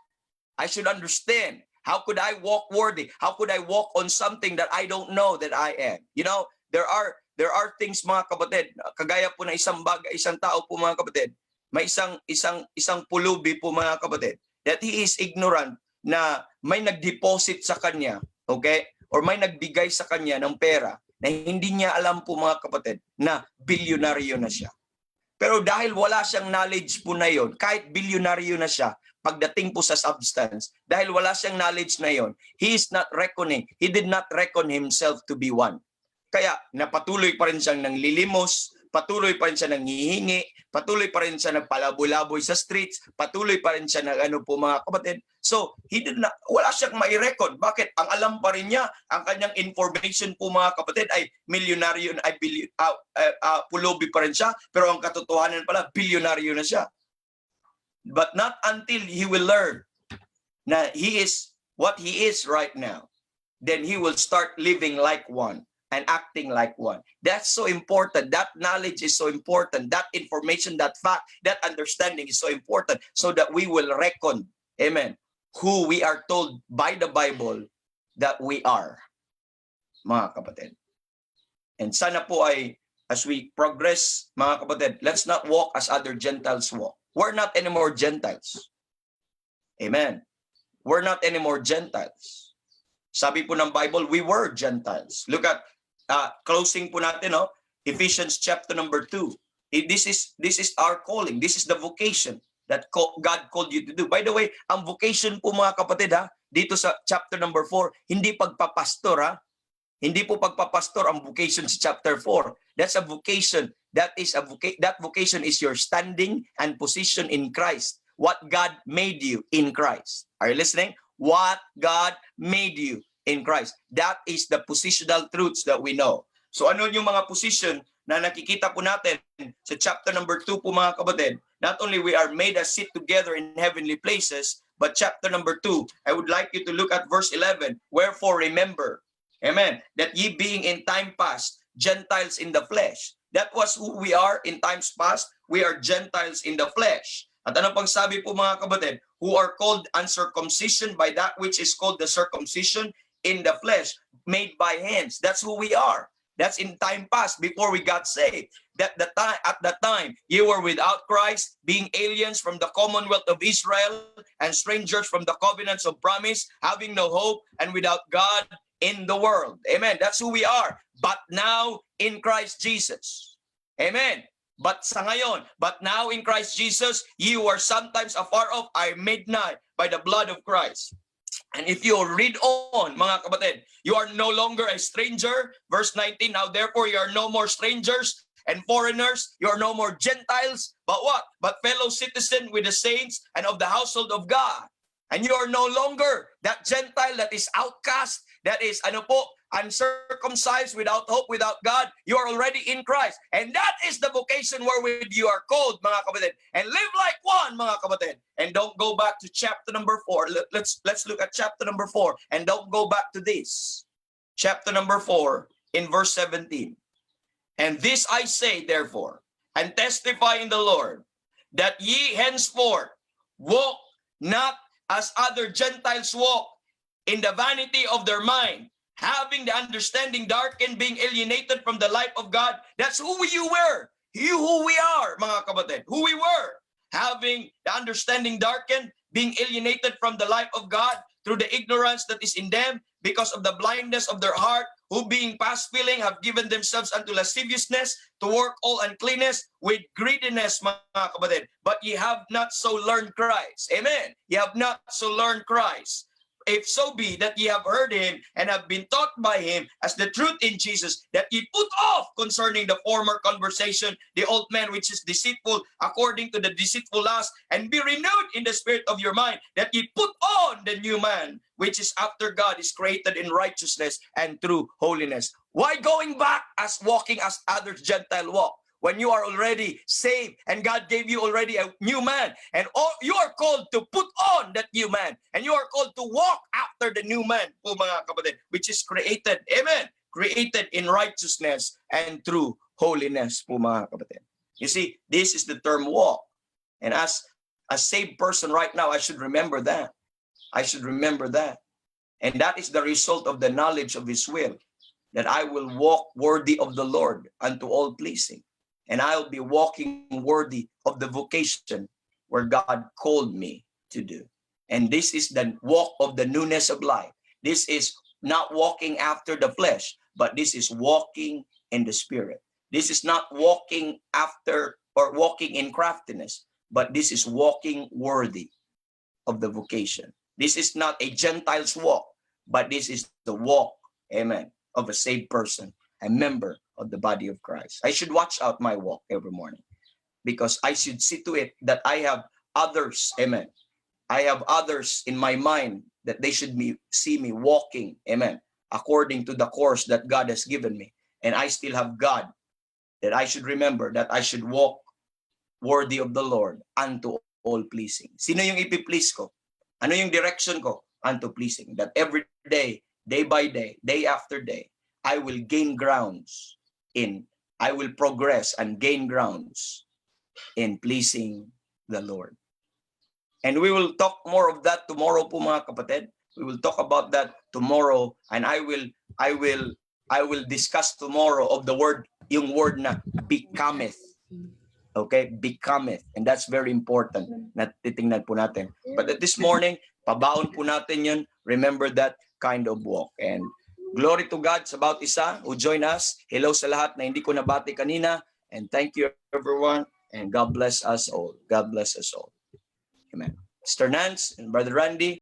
I should understand How could I walk worthy? How could I walk on something that I don't know that I am? You know, there are things, mga kapatid, kagaya po na isang bagay, isang tao po, mga kapatid, may isang pulubi po, mga kapatid, that he is ignorant na may nag-deposit sa kanya, okay? Or may nagbigay sa kanya ng pera na hindi niya alam po, mga kapatid, na bilyonaryo na siya. Pero dahil wala siyang knowledge po na yon, kahit bilyonaryo na siya, pagdating po sa substance, dahil wala siyang knowledge na yon, he did not reckon himself to be one. Kaya napatuloy pa rin siyang nanglilimos, patuloy pa rin siya nanghihingi, patuloy pa rin siya nagpalaboy-laboy sa streets, patuloy pa rin siya po, mga kapatid. So, wala siyang mai-reckon. Bakit? Ang alam pa rin niya, ang kanyang information po, mga kapatid, ay milyonaryo, ay pulubi pa rin siya, pero ang katotohanan pala, bilyonaryo na siya. But not until he will learn na he is what he is right now, then he will start living like one and acting like one. That's so important. That knowledge is so important. That information, that fact, that understanding is so important so that we will reckon, amen, who we are told by the Bible that we are, mga kapatid. And sana po ay, as we progress, mga kapatid, let's not walk as other Gentiles walk. We're not anymore Gentiles. Amen. We're not anymore Gentiles. Sabi po ng Bible, we were Gentiles. Look at, closing po natin, no? Ephesians chapter number 2. This is our calling. This is the vocation that God called you to do. By the way, ang vocation po, mga kapatid, dito sa chapter number 4, hindi pagpapastor, Hindi po pagpapastor ang vocation sa chapter 4. That's a vocation. That vocation is your standing and position in Christ. What God made you in Christ. Are you listening? What God made you in Christ. That is the positional truths that we know. So ano yung mga position na nakikita po natin sa chapter number 2 po, mga kapatid? Not only we are made us sit together in heavenly places, but chapter number 2, I would like you to look at verse 11. Wherefore remember, amen, that ye being in time past, Gentiles in the flesh. That was who we are in times past. We are Gentiles in the flesh. At ano pang sabi po, mga kapatid? Who are called uncircumcision by that which is called the circumcision in the flesh, made by hands. That's who we are. That's in time past, before we got saved. At that time, you were without Christ, being aliens from the commonwealth of Israel, and strangers from the covenants of promise, having no hope, and without God in the world. Amen. That's who we are. But now in Christ Jesus. Amen. But sa ngayon, but now in Christ Jesus, you are sometimes afar off, are made nigh by the blood of Christ. And if you read on, mga kapatid, you are no longer a stranger. Verse 19, now therefore you are no more strangers and foreigners. You are no more Gentiles. But what? But fellow citizen with the saints and of the household of God. And you are no longer that Gentile that is outcast, that is, uncircumcised, without hope, without God. You are already in Christ. And that is the vocation wherewith you are called, mga kapatid. And live like one, mga kapatid. And don't go back to chapter number 4. Let's look at chapter number 4. And don't go back to this. Chapter number 4, in verse 17. And this I say, therefore, and testify in the Lord, that ye henceforth walk not as other Gentiles walk, in the vanity of their mind, having the understanding darkened, being alienated from the life of God. That's who you were. Who we are, mga kapatid. Who we were. Having the understanding darkened, being alienated from the life of God through the ignorance that is in them, because of the blindness of their heart, who being past feeling have given themselves unto lasciviousness, to work all uncleanness with greediness, mga kapatid. But ye have not so learned Christ. Amen. Ye have not so learned Christ. If so be that ye have heard him and have been taught by him as the truth in Jesus, that ye put off concerning the former conversation, the old man which is deceitful according to the deceitful lust, and be renewed in the spirit of your mind, that ye put on the new man, which is after God, is created in righteousness and true holiness. Why going back as walking as others Gentile walk? When you are already saved and God gave you already a new man, and you are called to put on that new man, and you are called to walk after the new man, po mga kapatid, which is created, amen, created in righteousness and true holiness, po mga kapatid. You see, this is the term walk. And as a saved person right now, I should remember that. I should remember that. And that is the result of the knowledge of His will, that I will walk worthy of the Lord unto all pleasing. And I'll be walking worthy of the vocation where God called me to do. And this is the walk of the newness of life. This is not walking after the flesh, but this is walking in the Spirit. This is not walking after or walking in craftiness, but this is walking worthy of the vocation. This is not a Gentile's walk, but this is the walk, amen, of a saved person, a member of the body of Christ. I should watch out my walk every morning because I should see to it that I have others, amen. I have others in my mind that they should see me walking, amen, according to the course that God has given me. And I still have God that I should remember that I should walk worthy of the Lord unto all pleasing. Sino yung ipiplease ko? Ano yung direction ko? Unto pleasing. That every day, day by day, day after day, I will gain grounds I will progress and gain grounds in pleasing the Lord. And we will talk more of that tomorrow po mga kapatid. We will talk about that tomorrow, and I will discuss tomorrow of the word, yung word na becometh. Okay, becometh. And that's very important na titingnan po natin. But at this morning, pabaon po natin yun. Remember that kind of walk. And glory to God sa bawat isa who join us. Hello sa lahat na hindi ko nabati kanina. And thank you everyone. And God bless us all. God bless us all. Amen. Sister Nance and Brother Randy,